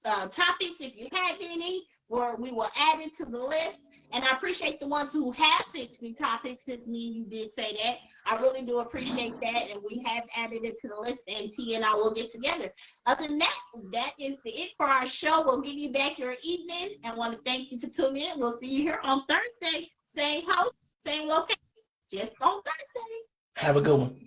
topics if you have any, where we will add it to the list. And I appreciate the ones who have sent me topics, since me and you did say that. I really do appreciate that, and we have added it to the list, and T and I will get together. Other than that, that is it for our show. We'll give you back your evening, and want to thank you for tuning in. We'll see you here on Thursday. Same host, same location, just on Thursday. Have a good one.